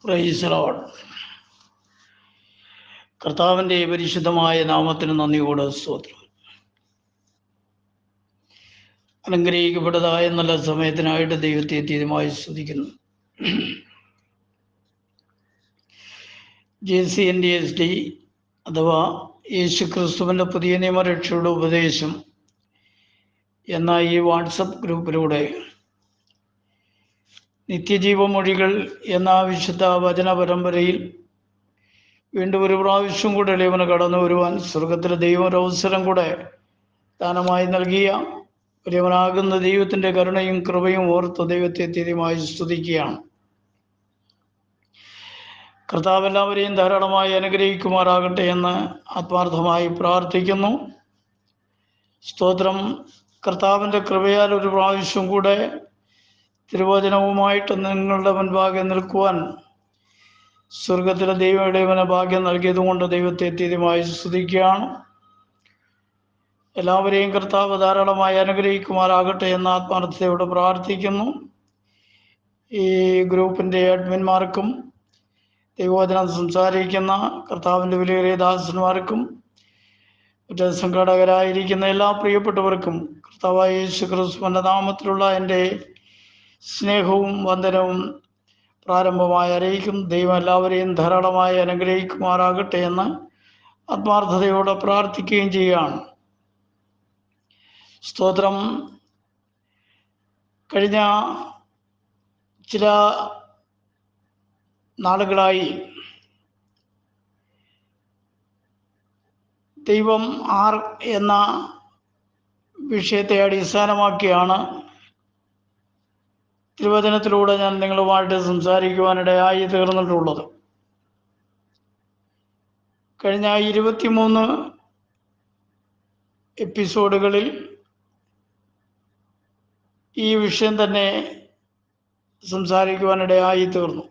Praise Lord. കർത്താവിൻ്റെ പരിശുദ്ധമായ നാമത്തിന് നന്ദിയോടെ സ്തോത്രം. അനുഗ്രഹിക്കപ്പെട്ടതായ നല്ല സമയത്തിനായിട്ട് ദൈവത്തെ തീരുമായി സ്തുതിക്കുന്നു. JCNDSD അഥവാ യേശു ക്രിസ്തുവിൻ്റെ പുതിയ നിയമരക്ഷയുടെ ഉപദേശം എന്ന ഈ വാട്സപ്പ് ഗ്രൂപ്പിലൂടെ നിത്യജീവമൊഴികൾ എന്ന വിശുദ്ധ വചന പരമ്പരയിൽ വീണ്ടും ഒരു പ്രാവശ്യം കൂടെ ഇളയവന് കടന്നു വരുവാൻ സ്വർഗത്തിലെ ദൈവം ഒരവസരം കൂടെ ദാനമായി നൽകിയ ഇളയവനാകുന്ന ദൈവത്തിൻ്റെ കരുണയും കൃപയും ഓർത്ത് ദൈവത്തെ തീരുമായി സ്തുതിക്കുകയാണ്. കർത്താവ് എല്ലാവരെയും ധാരാളമായി അനുഗ്രഹിക്കുമാറാകട്ടെ എന്ന് ആത്മാർത്ഥമായി പ്രാർത്ഥിക്കുന്നു. സ്തോത്രം. കർത്താവിൻ്റെ കൃപയാൽ ഒരു പ്രാവശ്യം കൂടെ തിരുവചനവുമായിട്ട് നിങ്ങളുടെ മുൻപാകെ നിൽക്കുവാൻ സ്വർഗത്തിലെ ദൈവം ഇടയവന് ഭാഗ്യം നൽകിയതുകൊണ്ട് ദൈവത്തെ തീരുമായി സ്തുതിക്കുകയാണ്. എല്ലാവരെയും കർത്താവ് ധാരാളമായി അനുഗ്രഹിക്കുമാറാകട്ടെ എന്ന ആത്മാർത്ഥതയോട് പ്രാർത്ഥിക്കുന്നു. ഈ ഗ്രൂപ്പിൻ്റെ അഡ്മിന്മാർക്കും ദൈവവചനം സംസാരിക്കുന്ന കർത്താവിൻ്റെ വിലയേറിയ ദാസന്മാർക്കും മറ്റ് സംഘാടകരായിരിക്കുന്ന എല്ലാ പ്രിയപ്പെട്ടവർക്കും കർത്താവായ യേശു ക്രിസ്തുവിൻ്റെ നാമത്തിലുള്ള എൻ്റെ സ്നേഹവും വന്ദനവും പ്രാരംഭമായി അറിയിക്കും. ദൈവം എല്ലാവരെയും ധാരാളമായി അനുഗ്രഹിക്കുമാറാകട്ടെ എന്ന് ആത്മാർത്ഥതയോടെ പ്രാർത്ഥിക്കുകയും ചെയ്യുകയാണ്. സ്തോത്രം. കഴിഞ്ഞ ചില നാളുകളായി ദൈവം ആർ എന്ന വിഷയത്തെ അടിസ്ഥാനമാക്കിയാണ് തിരുവചനത്തിലൂടെ ഞാൻ നിങ്ങളുമായിട്ട് സംസാരിക്കുവാനിടയായി തീർന്നിട്ടുള്ളത്. കഴിഞ്ഞ 23 എപ്പിസോഡുകളിൽ ഈ വിഷയം തന്നെ സംസാരിക്കുവാനിടയായി തീർന്നു.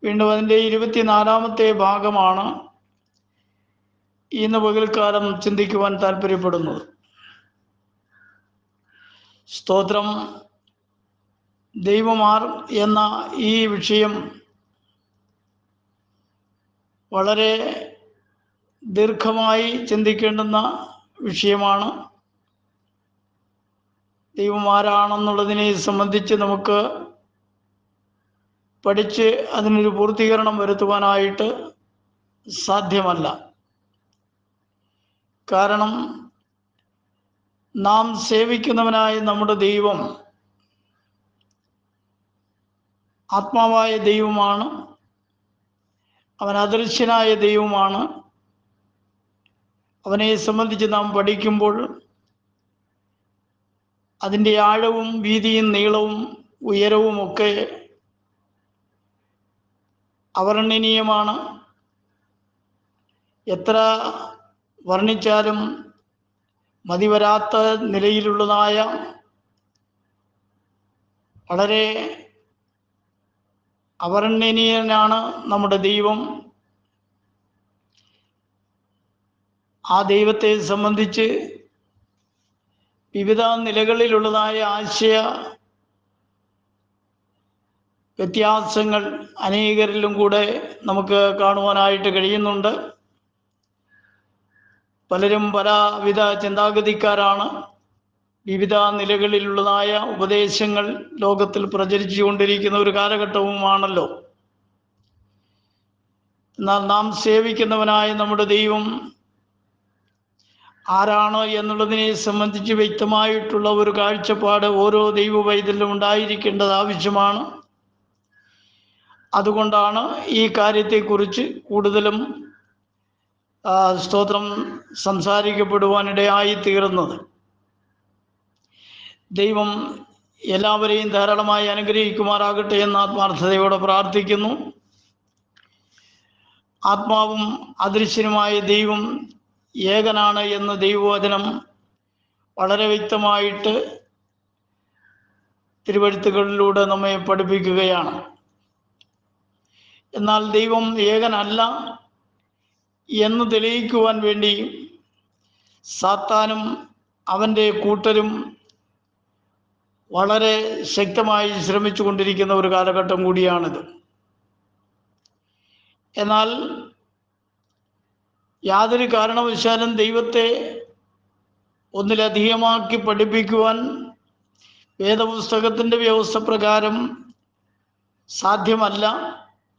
വീണ്ടും അതിൻ്റെ 24ാമത്തെ ഭാഗമാണ് ഇന്ന് പകൽക്കാലം ചിന്തിക്കുവാൻ താല്പര്യപ്പെടുന്നത്. സ്തോത്രം. ദൈവമാർ എന്ന ഈ വിഷയം വളരെ ദീർഘമായി ചിന്തിക്കേണ്ടുന്ന വിഷയമാണ്. ദൈവമാരാണെന്നുള്ളതിനെ സംബന്ധിച്ച് നമുക്ക് പഠിച്ച് അതിനൊരു പൂർത്തീകരണം വരുത്തുവാനായിട്ട് സാധ്യമല്ല. കാരണം നാം സേവിക്കുന്നവനായ നമ്മുടെ ദൈവം ആത്മാവായ ദൈവമാണ്. അവൻ അദൃശ്യനായ ദൈവമാണ്. അവനെ സംബന്ധിച്ച് നാം പഠിക്കുമ്പോൾ അതിൻ്റെ ആഴവും വീതിയും നീളവും ഉയരവും ഒക്കെ അവർണ്ണനീയമാണ്. എത്ര വർണ്ണിച്ചാലും മതിവരാത്ത നിലയിലുള്ളതായ വളരെ അവർണ്ണനീയനാണ് നമ്മുടെ ദൈവം. ആ ദൈവത്തെ സംബന്ധിച്ച് വിവിധ നിലകളിലുള്ളതായ ആശയ വ്യത്യാസങ്ങൾ അനേകരിലും കൂടെ നമുക്ക് കാണുവാനായിട്ട് കഴിയുന്നുണ്ട്. പലരും പലവിധ ചിന്താഗതിക്കാരാണ്. വിവിധ നിലകളിലുള്ളതായ ഉപദേശങ്ങൾ ലോകത്തിൽ പ്രചരിച്ചുകൊണ്ടിരിക്കുന്ന ഒരു കാലഘട്ടവുമാണല്ലോ. എന്നാൽ നാം സേവിക്കുന്നവനായ നമ്മുടെ ദൈവം ആരാണ് എന്നുള്ളതിനെ സംബന്ധിച്ച് വ്യക്തമായിട്ടുള്ള ഒരു കാഴ്ചപ്പാട് ഓരോ ദൈവ പൈതലിലും ഉണ്ടായിരിക്കേണ്ടത് ആവശ്യമാണ്. അതുകൊണ്ടാണ് ഈ കാര്യത്തെക്കുറിച്ച് കൂടുതലും സ്തോത്രം സംസാരിക്കപ്പെടുവാനിടയായി തീർന്നത്. ദൈവം എല്ലാവരെയും ധാരാളമായി അനുഗ്രഹിക്കുമാറാകട്ടെ എന്ന് ആത്മാർത്ഥതയോടെ പ്രാർത്ഥിക്കുന്നു. ആത്മാവും അദൃശ്യനുമായ ദൈവം ഏകനാണ് എന്ന് ദൈവവചനം വളരെ വ്യക്തമായിട്ട് തിരുവെഴുത്തുകളിലൂടെ നമ്മെ പഠിപ്പിക്കുകയാണ്. എന്നാൽ ദൈവം ഏകനല്ല എന്ന് തെളിയിക്കുവാൻ വേണ്ടി സാത്താനും അവൻ്റെ കൂട്ടരും വളരെ ശക്തമായി ശ്രമിച്ചു കൊണ്ടിരിക്കുന്ന ഒരു കാലഘട്ടം കൂടിയാണിത്. എന്നാൽ യാതൊരു കാരണവശാലും ദൈവത്തെ ഒന്നിലധികമാക്കി പഠിപ്പിക്കുവാൻ വേദപുസ്തകത്തിൻ്റെ വ്യവസ്ഥ പ്രകാരം സാധ്യമല്ല.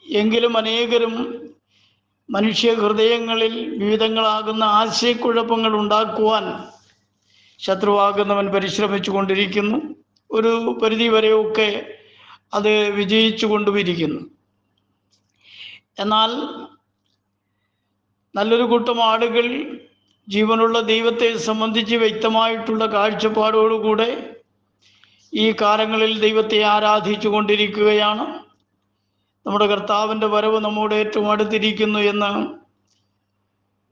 എങ്കിലും അനേകരും മനുഷ്യ ഹൃദയങ്ങളിൽ വിവിധങ്ങളാകുന്ന ആശയക്കുഴപ്പങ്ങൾ ഉണ്ടാക്കുവാൻ ശത്രുവാകുന്നവൻ പരിശ്രമിച്ചു കൊണ്ടിരിക്കുന്നു. ഒരു പരിധിവരെയൊക്കെ അത് വിജയിച്ചു കൊണ്ടുമിരിക്കുന്നു. എന്നാൽ നല്ലൊരു കൂട്ടം ആളുകൾ ജീവനുള്ള ദൈവത്തെ സംബന്ധിച്ച് വ്യക്തമായിട്ടുള്ള കാഴ്ചപ്പാടോടുകൂടെ ഈ കാലങ്ങളിൽ ദൈവത്തെ ആരാധിച്ചു കൊണ്ടിരിക്കുകയാണ്. നമ്മുടെ കർത്താവിൻ്റെ വരവ് നമ്മോട് ഏറ്റവും അടുത്തിരിക്കുന്നു എന്ന്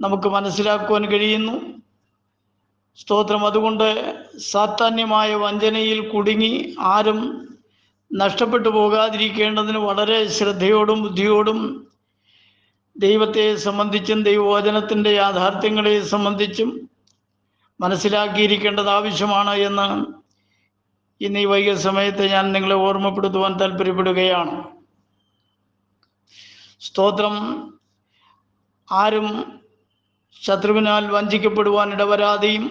നമുക്ക് മനസ്സിലാക്കുവാൻ കഴിയുന്നു. സ്തോത്രം. അതുകൊണ്ട് സാത്താന്യമായ വഞ്ചനയിൽ കുടുങ്ങി ആരും നഷ്ടപ്പെട്ടു പോകാതിരിക്കേണ്ടതിന് വളരെ ശ്രദ്ധയോടും ബുദ്ധിയോടും ദൈവത്തെ സംബന്ധിച്ചും ദൈവവചനത്തിൻ്റെ യാഥാർത്ഥ്യങ്ങളെ സംബന്ധിച്ചും മനസ്സിലാക്കിയിരിക്കേണ്ടത് ആവശ്യമാണ് എന്ന് ഇന്ന് ഈ വൈകിയ സമയത്ത് ഞാൻ നിങ്ങളെ ഓർമ്മപ്പെടുത്തുവാൻ താല്പര്യപ്പെടുകയാണ്. സ്തോത്രം. ആരും ശത്രുവിനാൽ വഞ്ചിക്കപ്പെടുവാൻ ഇടവരാതെയും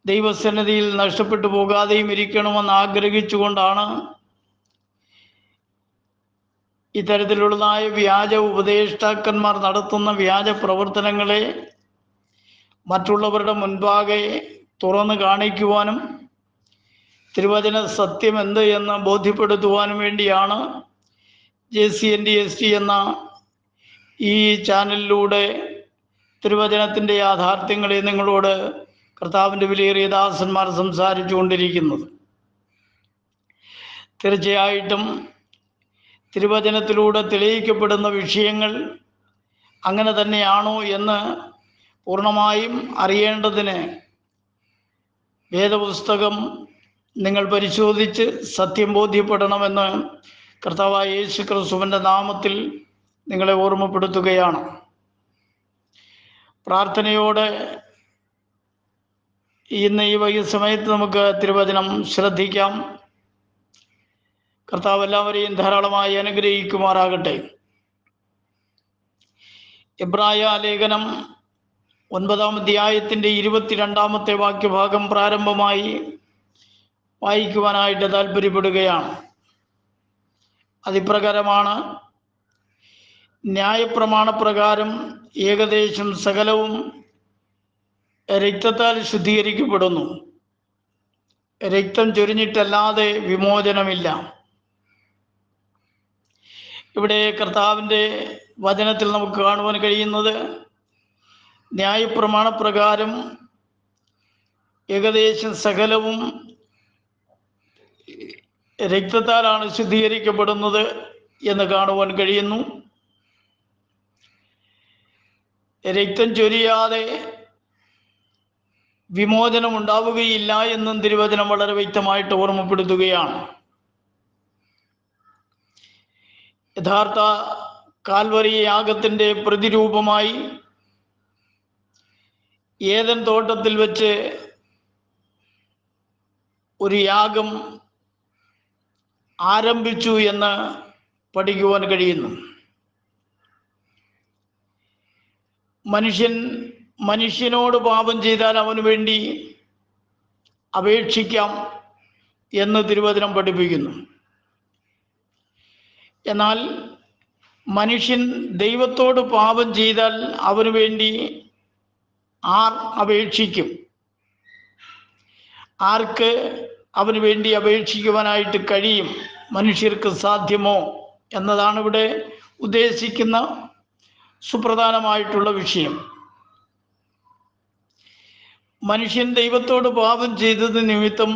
ദൈവസന്നിധിയിൽ നഷ്ടപ്പെട്ടു പോകാതെയും ഇരിക്കണമെന്ന് ആഗ്രഹിച്ചുകൊണ്ടാണ് ഇത്തരത്തിലുള്ളതായ വ്യാജ ഉപദേഷ്ടാക്കന്മാർ നടത്തുന്ന വ്യാജ പ്രവർത്തനങ്ങളെ മറ്റുള്ളവരുടെ മുൻപാകെ തുറന്നു കാണിക്കുവാനും തിരുവചന സത്യം എന്ത് എന്ന് ബോധ്യപ്പെടുത്തുവാനും വേണ്ടിയാണ് JCNDST എന്ന ഈ ചാനലിലൂടെ തിരുവചനത്തിൻ്റെ യാഥാർത്ഥ്യങ്ങളെ നിങ്ങളോട് കർത്താവിൻ്റെ വിലയേറിയ ദാസന്മാർ സംസാരിച്ചു കൊണ്ടിരിക്കുന്നത്. തീർച്ചയായിട്ടും തിരുവചനത്തിലൂടെ തെളിയിക്കപ്പെടുന്ന വിഷയങ്ങൾ അങ്ങനെ തന്നെയാണോ എന്ന് പൂർണ്ണമായും അറിയേണ്ടതിന് വേദപുസ്തകം നിങ്ങൾ പരിശോധിച്ച് സത്യം ബോധ്യപ്പെടണമെന്ന് കർത്താവായ യേശു ക്രിസ്തുവിൻ്റെ നാമത്തിൽ നിങ്ങളെ ഓർമ്മപ്പെടുത്തുകയാണ്. പ്രാർത്ഥനയോടെ ഇന്ന് ഈ വൈകിയ സമയത്ത് നമുക്ക് തിരുവചനം ശ്രദ്ധിക്കാം. കർത്താവ് എല്ലാവരെയും ധാരാളമായി അനുഗ്രഹിക്കുമാറാകട്ടെ. എബ്രായ ലേഖനം 9-ാം അധ്യായത്തിൻ്റെ 22-ാമത്തെ വാക്യഭാഗം പ്രാരംഭമായി വായിക്കുവാനായിട്ട് താല്പര്യപ്പെടുകയാണ്. അതിപ്രകാരമാണ്: ന്യായപ്രമാണപ്രകാരം ഏകദേശം സകലവും രക്തത്താൽ ശുദ്ധീകരിക്കപ്പെടുന്നു. രക്തം ചൊരിഞ്ഞിട്ടല്ലാതെ വിമോചനമില്ല. ഇവിടെ കർത്താവിൻ്റെ വചനത്തിൽ നമുക്ക് കാണുവാൻ കഴിയുന്നത് ന്യായപ്രമാണപ്രകാരം ഏകദേശം സകലവും രക്തത്താലാണ് ശുദ്ധീകരിക്കപ്പെടുന്നത് എന്ന് കാണുവാൻ കഴിയുന്നു. രക്തം ചൊരിയാതെ വിമോചനം ഉണ്ടാവുകയില്ല എന്നും തിരുവചനം വളരെ വ്യക്തമായിട്ട് ഓർമ്മപ്പെടുത്തുകയാണ്. യഥാർത്ഥ കാൽവരി യാഗത്തിൻ്റെ പ്രതിരൂപമായി ഏദൻ തോട്ടത്തിൽ വെച്ച് ഒരു യാഗം ആരംഭിച്ചു എന്ന് പഠിക്കുവാൻ കഴിയുന്നു. മനുഷ്യനോട് പാപം ചെയ്താൽ അവന് വേണ്ടി അപേക്ഷിക്കാം എന്ന് തിരുവചനം പഠിപ്പിക്കുന്നു. എന്നാൽ മനുഷ്യൻ ദൈവത്തോട് പാപം ചെയ്താൽ അവന് വേണ്ടി ആർ അപേക്ഷിക്കും? ആർക്ക് അവന് വേണ്ടി അപേക്ഷിക്കുവാനായിട്ട് കഴിയും? മനുഷ്യർക്ക് സാധ്യമോ എന്നതാണ് ഇവിടെ ഉദ്ദേശിക്കുന്ന സുപ്രധാനമായിട്ടുള്ള വിഷയം. മനുഷ്യൻ ദൈവത്തോട് പാപം ചെയ്തത് നിമിത്തം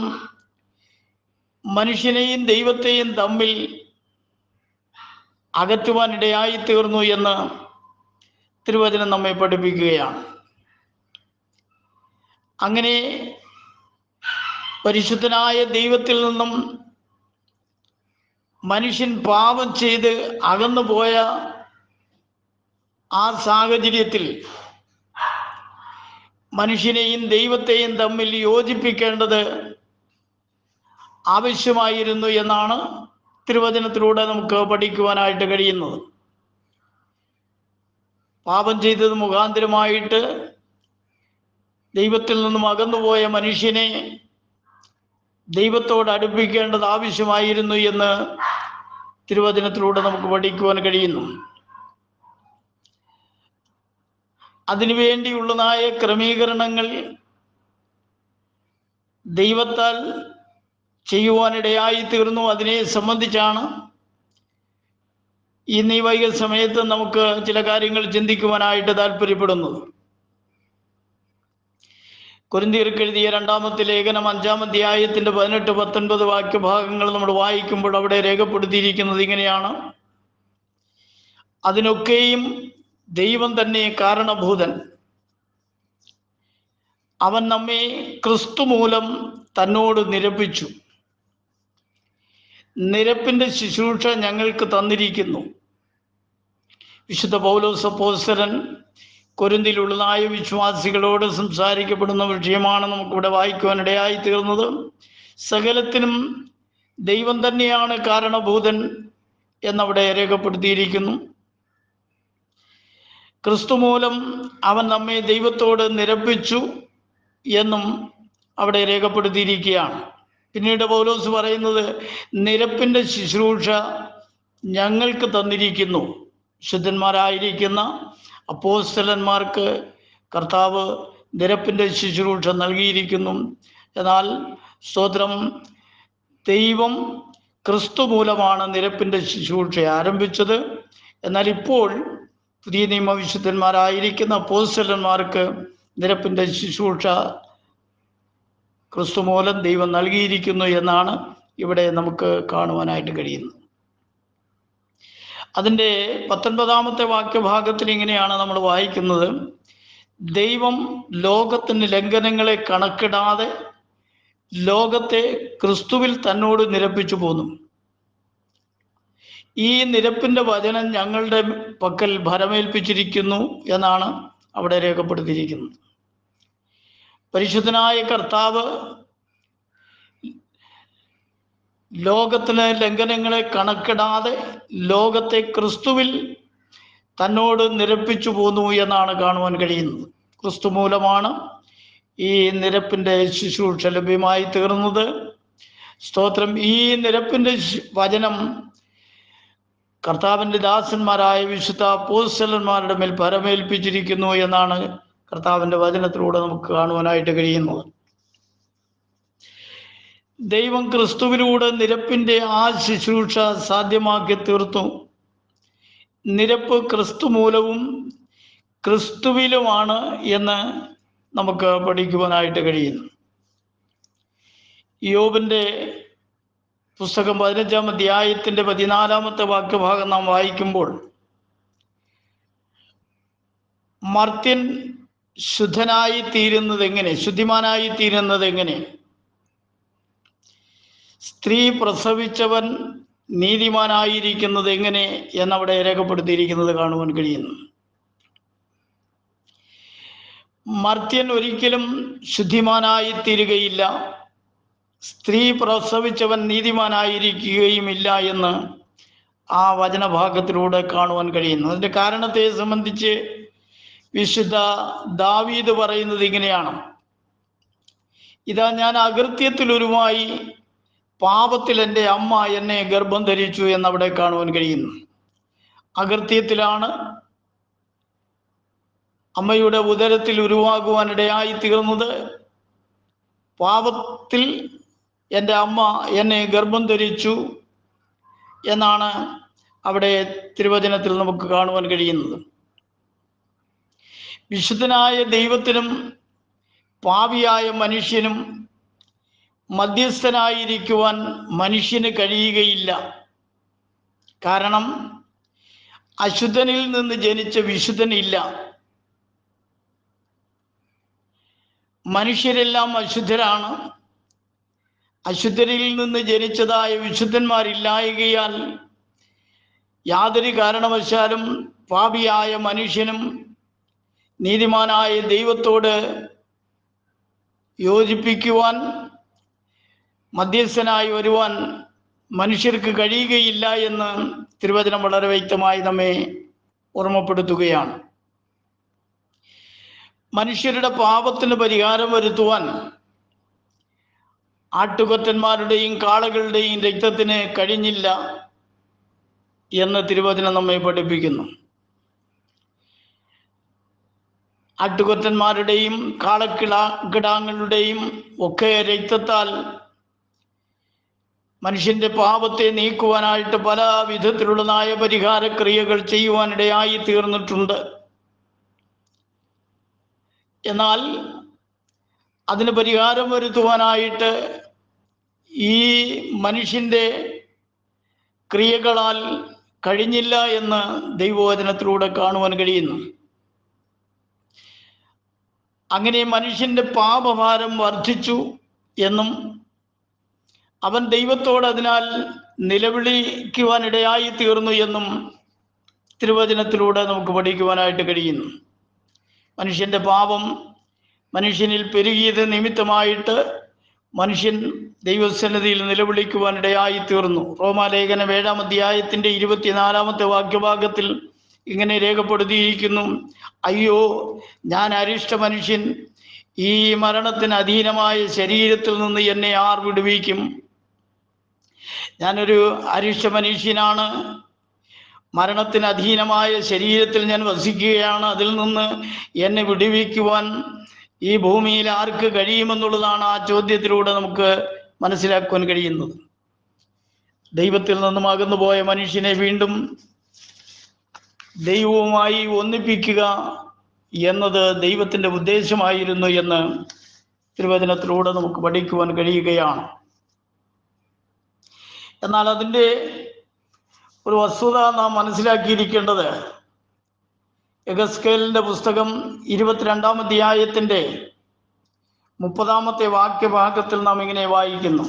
മനുഷ്യനെയും ദൈവത്തെയും തമ്മിൽ അകറ്റുവാനിടയായി തീർന്നു എന്ന് തിരുവചനം നമ്മെ പഠിപ്പിക്കുകയാണ്. അങ്ങനെ പരിശുദ്ധനായ ദൈവത്തിൽ നിന്നും മനുഷ്യൻ പാപം ചെയ്ത് അകന്നുപോയ ആ സാഹചര്യത്തിൽ മനുഷ്യനെയും ദൈവത്തെയും തമ്മിൽ യോജിപ്പിക്കേണ്ടത് ആവശ്യമായിരുന്നു എന്നാണ് തിരുവചനത്തിലൂടെ നമുക്ക് പഠിക്കുവാനായിട്ട് കഴിയുന്നത്. പാപം ചെയ്തത് മുഖാന്തരമായിട്ട് ദൈവത്തിൽ നിന്നും അകന്നുപോയ മനുഷ്യനെ ദൈവത്തോട് അടുപ്പിക്കേണ്ടത് ആവശ്യമായിരുന്നു എന്ന് തിരുവചനത്തിലൂടെ നമുക്ക് പഠിക്കുവാൻ കഴിയുന്നു. അതിനുവേണ്ടിയുള്ളതായ ക്രമീകരണങ്ങൾ ദൈവത്താൽ ചെയ്യുവാനിടയായി തീർന്നു. അതിനെ സംബന്ധിച്ചാണ് ഇന്ന് ഈ വൈകിയ സമയത്ത് നമുക്ക് ചില കാര്യങ്ങൾ ചിന്തിക്കുവാനായിട്ട് താല്പര്യപ്പെടുന്നത്. കൊരിന്ത്യർക്ക് എഴുതിയ 2-ാമത്തെ ലേഖനം 5-ാം അധ്യായത്തിന്റെ 18-19 വാക്യഭാഗങ്ങൾ നമ്മൾ വായിക്കുമ്പോൾ അവിടെ രേഖപ്പെടുത്തിയിരിക്കുന്നത് ഇങ്ങനെയാണ്: അതിനൊക്കെയും ദൈവം തന്നെ കാരണഭൂതൻ. അവൻ നമ്മെ ക്രിസ്തു മൂലം തന്നോട് നിരപ്പിച്ചു. നിരപ്പിന്റെ ശുശ്രൂഷ ഞങ്ങൾക്ക് തന്നിരിക്കുന്നു. വിശുദ്ധ പൗലോസ് അപ്പോസ്തലൻ കൊരിന്തിലുള്ളതായ വിശ്വാസികളോട് സംസാരിക്കപ്പെടുന്ന വിഷയമാണ് നമുക്കിവിടെ വായിക്കുവാനിടയായി തീർന്നത്. സകലത്തിനും ദൈവം തന്നെയാണ് കാരണഭൂതൻ എന്നവിടെ രേഖപ്പെടുത്തിയിരിക്കുന്നു. ക്രിസ്തു മൂലം അവൻ നമ്മെ ദൈവത്തോട് നിരപ്പിച്ചു എന്നും അവിടെ രേഖപ്പെടുത്തിയിരിക്കുകയാണ്. പിന്നീട് പൗലോസ് പറയുന്നത് നിരപ്പിന്റെ ശുശ്രൂഷ ഞങ്ങൾക്ക് തന്നിരിക്കുന്നു. ശുദ്ധന്മാരായിരിക്കുന്ന അപ്പോസ്തലന്മാർക്ക് കർത്താവ് നിരപ്പിന്റെ ശുശ്രൂഷ നൽകിയിരിക്കുന്നു. എന്നാൽ സ്തോത്രം, ദൈവം ക്രിസ്തു മൂലമാണ് നിരപ്പിന്റെ ശുശ്രൂഷ ആരംഭിച്ചത്. എന്നാൽ ഇപ്പോൾ പുതിയ നിയമവിശുദ്ധന്മാരായിരിക്കുന്ന അപ്പോസ്തലന്മാർക്ക് നിരപ്പിന്റെ ശുശ്രൂഷ ക്രിസ്തു മൂലം ദൈവം നൽകിയിരിക്കുന്നു എന്നാണ് ഇവിടെ നമുക്ക് കാണുവാനായിട്ട് കഴിയുന്നത്. അതിൻ്റെ 19-ാമത്തെ വാക്യഭാഗത്തിൽ ഇങ്ങനെയാണ് നമ്മൾ വായിക്കുന്നത്: ദൈവം ലോകത്തിന് ലംഘനങ്ങളെ കണക്കിടാതെ ലോകത്തെ ക്രിസ്തുവിൽ തന്നോട് നിരപ്പിച്ചു പോന്നു. ഈ നിരപ്പിന്റെ വചനം ഞങ്ങളുടെ പക്കൽ ഭരമേൽപ്പിച്ചിരിക്കുന്നു എന്നാണ് അവിടെ രേഖപ്പെടുത്തിയിരിക്കുന്നത്. പരിശുദ്ധനായ കർത്താവ് ലോകത്തിന് ലംഘനങ്ങളെ കണക്കിടാതെ ലോകത്തെ ക്രിസ്തുവിൽ തന്നോട് നിരപ്പിച്ചു പോന്നു എന്നാണ് കാണുവാൻ കഴിയുന്നത്. ക്രിസ്തു മൂലമാണ് ഈ നിരപ്പിന്റെ ശുശ്രൂഷ ലഭ്യമായി തീർന്നത്. സ്തോത്രം. ഈ നിരപ്പിന്റെ വചനം കർത്താവിൻ്റെ ദാസന്മാരായ വിശുദ്ധ അപ്പോസ്തലന്മാരുടെ മേൽ പരമേൽപ്പിച്ചിരിക്കുന്നു എന്നാണ് കർത്താവിൻ്റെ വചനത്തിലൂടെ നമുക്ക് കാണുവാനായിട്ട് കഴിയുന്നത്. ദൈവം ക്രിസ്തുവിലൂടെ നിരപ്പിന്റെ ആ ശുശ്രൂഷ സാധ്യമാക്കി തീർത്തു. നിരപ്പ് ക്രിസ്തു മൂലവും ക്രിസ്തുവിലുമാണ് എന്ന് നമുക്ക് പഠിക്കുവാനായിട്ട് കഴിയുന്നു. യോബിന്റെ പുസ്തകം 15-ാം അധ്യായത്തിന്റെ 14-ാമത്തെ വാക്യഭാഗം നാം വായിക്കുമ്പോൾ, മർത്യൻ ശുദ്ധനായി തീരുന്നത് എങ്ങനെ, ശുദ്ധിമാനായി തീരുന്നത് എങ്ങനെ? സ്ത്രീ പ്രസവിച്ചവൻ നീതിമാനായിരിക്കുന്നത് എങ്ങനെ എന്നവിടെ രേഖപ്പെടുത്തിയിരിക്കുന്നത് കാണുവാൻ കഴിയുന്നു. മർത്യൻ ഒരിക്കലും ശുദ്ധിമാനായി തീരുകയില്ല, സ്ത്രീ പ്രസവിച്ചവൻ നീതിമാനായിരിക്കുകയുമില്ല എന്ന് ആ വചനഭാഗത്തിലൂടെ കാണുവാൻ കഴിയുന്നു. അതിൻ്റെ കാരണത്തെ സംബന്ധിച്ച് വിശുദ്ധ ദാവീദ് പറയുന്നത് ഇങ്ങനെയാണ്: ഇതാ ഞാൻ അകൃത്യത്തിലൊരുമായി പാപത്തിൽ എൻ്റെ അമ്മ എന്നെ ഗർഭം ധരിച്ചു എന്നവിടെ കാണുവാൻ കഴിയുന്നു. അകൃത്യത്തിലാണ് അമ്മയുടെ ഉദരത്തിൽ ഉരുവാകുവാനിടയായി തീർന്നത്. പാപത്തിൽ എൻ്റെ അമ്മ എന്നെ ഗർഭം ധരിച്ചു എന്നാണ് അവിടെ തിരുവചനത്തിൽ നമുക്ക് കാണുവാൻ കഴിയുന്നത്. വിശുദ്ധനായ ദൈവത്തിനും പാപിയായ മനുഷ്യനും മധ്യസ്ഥനായിരിക്കുവാൻ മനുഷ്യന് കഴിയുകയില്ല. കാരണം അശുദ്ധനിൽ നിന്ന് ജനിച്ച വിശുദ്ധനില്ല. മനുഷ്യരെല്ലാം അശുദ്ധരാണ്. അശുദ്ധരിൽ നിന്ന് ജനിച്ചതായ വിശുദ്ധന്മാരില്ലായകയാൽ യാതൊരു കാരണവശാലും പാപിയായ മനുഷ്യനും നീതിമാനായ ദൈവത്തോട് യോജിപ്പിക്കുവാൻ മധ്യസ്ഥനായി വരുവാൻ മനുഷ്യർക്ക് കഴിയുകയില്ല എന്ന് തിരുവചനം വളരെ വ്യക്തമായി നമ്മെ ഓർമ്മപ്പെടുത്തുകയാണ്. മനുഷ്യരുടെ പാപത്തിന് പരിഹാരം വരുത്തുവാൻ ആട്ടുകൊറ്റന്മാരുടെയും കാളകളുടെയും രക്തത്തിന് കഴിഞ്ഞില്ല എന്ന് തിരുവചനം നമ്മെ പഠിപ്പിക്കുന്നു. ആട്ടുകൊറ്റന്മാരുടെയും കാളക്കിടാങ്ങളുടെയും ഒക്കെ രക്തത്താൽ മനുഷ്യന്റെ പാപത്തെ നീക്കുവാനായിട്ട് പല വിധത്തിലുള്ള ന്യായപരിഹാര ക്രിയകൾ ചെയ്യുവാനിടയായി തീർന്നിട്ടുണ്ട്. എന്നാൽ അതിന് പരിഹാരം വരുത്തുവാനായിട്ട് ഈ മനുഷ്യന്റെ ക്രിയകളാൽ കഴിഞ്ഞില്ല എന്ന് ദൈവവചനത്തിലൂടെ കാണുവാൻ കഴിയുന്നു. അങ്ങനെ മനുഷ്യന്റെ പാപഭാരം വർദ്ധിച്ചു എന്നും അവൻ ദൈവത്തോട് അതിനാൽ നിലവിളിക്കുവാനിടയായി തീർന്നു എന്നും തിരുവചനത്തിലൂടെ നമുക്ക് പഠിക്കുവാനായിട്ട് കഴിയുന്നു. മനുഷ്യന്റെ പാപം മനുഷ്യനിൽ പെരുകിയത് നിമിത്തമായിട്ട് മനുഷ്യൻ ദൈവസന്നിധിയിൽ നിലവിളിക്കുവാനിടയായി തീർന്നു. റോമാലേഖനം 7-ാം അധ്യായത്തിന്റെ 24-ാമത്തെ വാക്യഭാഗത്തിൽ ഇങ്ങനെ രേഖപ്പെടുത്തിയിരിക്കുന്നു: അയ്യോ, ഞാൻ അരിഷ്ട മനുഷ്യൻ, ഈ മരണത്തിന് അധീനമായ ശരീരത്തിൽ നിന്ന് എന്നെ ആർ വിടുവിക്കും? ഞാനൊരു അരിഷ്ട മനുഷ്യനാണ്, മരണത്തിന് അധീനമായ ശരീരത്തിൽ ഞാൻ വസിക്കുകയാണ്. അതിൽ നിന്ന് എന്നെ വിടുവിക്കുവാൻ ഈ ഭൂമിയിൽ ആർക്ക് കഴിയുമെന്നുള്ളതാണ് ആ ചോദ്യത്തിലൂടെ നമുക്ക് മനസ്സിലാക്കുവാൻ കഴിയുന്നത്. ദൈവത്തിൽ നിന്നും അകന്നുപോയ മനുഷ്യനെ വീണ്ടും ദൈവവുമായി ഒന്നിപ്പിക്കുക എന്നത് ദൈവത്തിൻ്റെ ഉദ്ദേശമായിരുന്നു എന്ന് തിരുവചനത്തിലൂടെ നമുക്ക് പഠിക്കുവാൻ കഴിയുകയാണ്. എന്നാൽ അതിൻ്റെ ഒരു വസ്തുത നാം മനസ്സിലാക്കിയിരിക്കേണ്ടത്, എഗസ്കേലിൻ്റെ പുസ്തകം 22-ാം അധ്യായത്തിൻ്റെ 30-ാമത്തെ വാക്യഭാഗത്തിൽ നാം ഇങ്ങനെ വായിക്കുന്നു: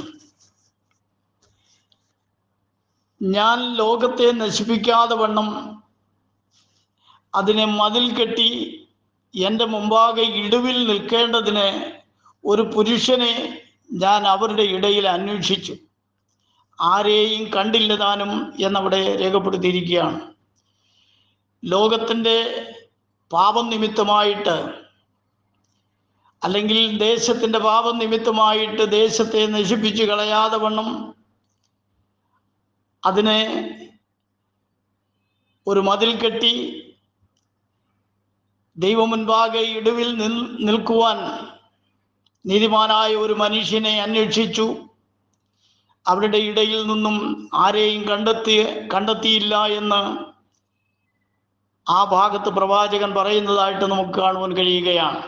ഞാൻ ലോകത്തെ നശിപ്പിക്കാതെ വണ്ണം അതിനെ മതിൽ കെട്ടി എൻ്റെ മുമ്പാകെ ഇടിവിൽ നിൽക്കേണ്ടതിന് ഒരു പുരുഷനെ ഞാൻ അവരുടെ ഇടയിൽ അന്വേഷിച്ചു, ആരെയും കണ്ടില്ല താനും എന്നവിടെ രേഖപ്പെടുത്തിയിരിക്കുകയാണ്. ലോകത്തിൻ്റെ പാപം നിമിത്തമായിട്ട്, അല്ലെങ്കിൽ ദേശത്തിൻ്റെ പാപം നിമിത്തമായിട്ട് ദേശത്തെ നശിപ്പിച്ചു കളയാതെ വണ്ണം അതിനെ ഒരു മതിൽ കെട്ടി ദൈവം മുൻപാകെ ഇടിവിൽ നിൽക്കുവാൻ നീതിമാനായ ഒരു മനുഷ്യനെ അന്വേഷിച്ചു. അവരുടെ ഇടയിൽ നിന്നും ആരെയും കണ്ടെത്തിയില്ല എന്ന് ആ ഭാഗത്ത് പ്രവാചകൻ പറയുന്നതായിട്ട് നമുക്ക് കാണുവാൻ കഴിയുകയാണ്.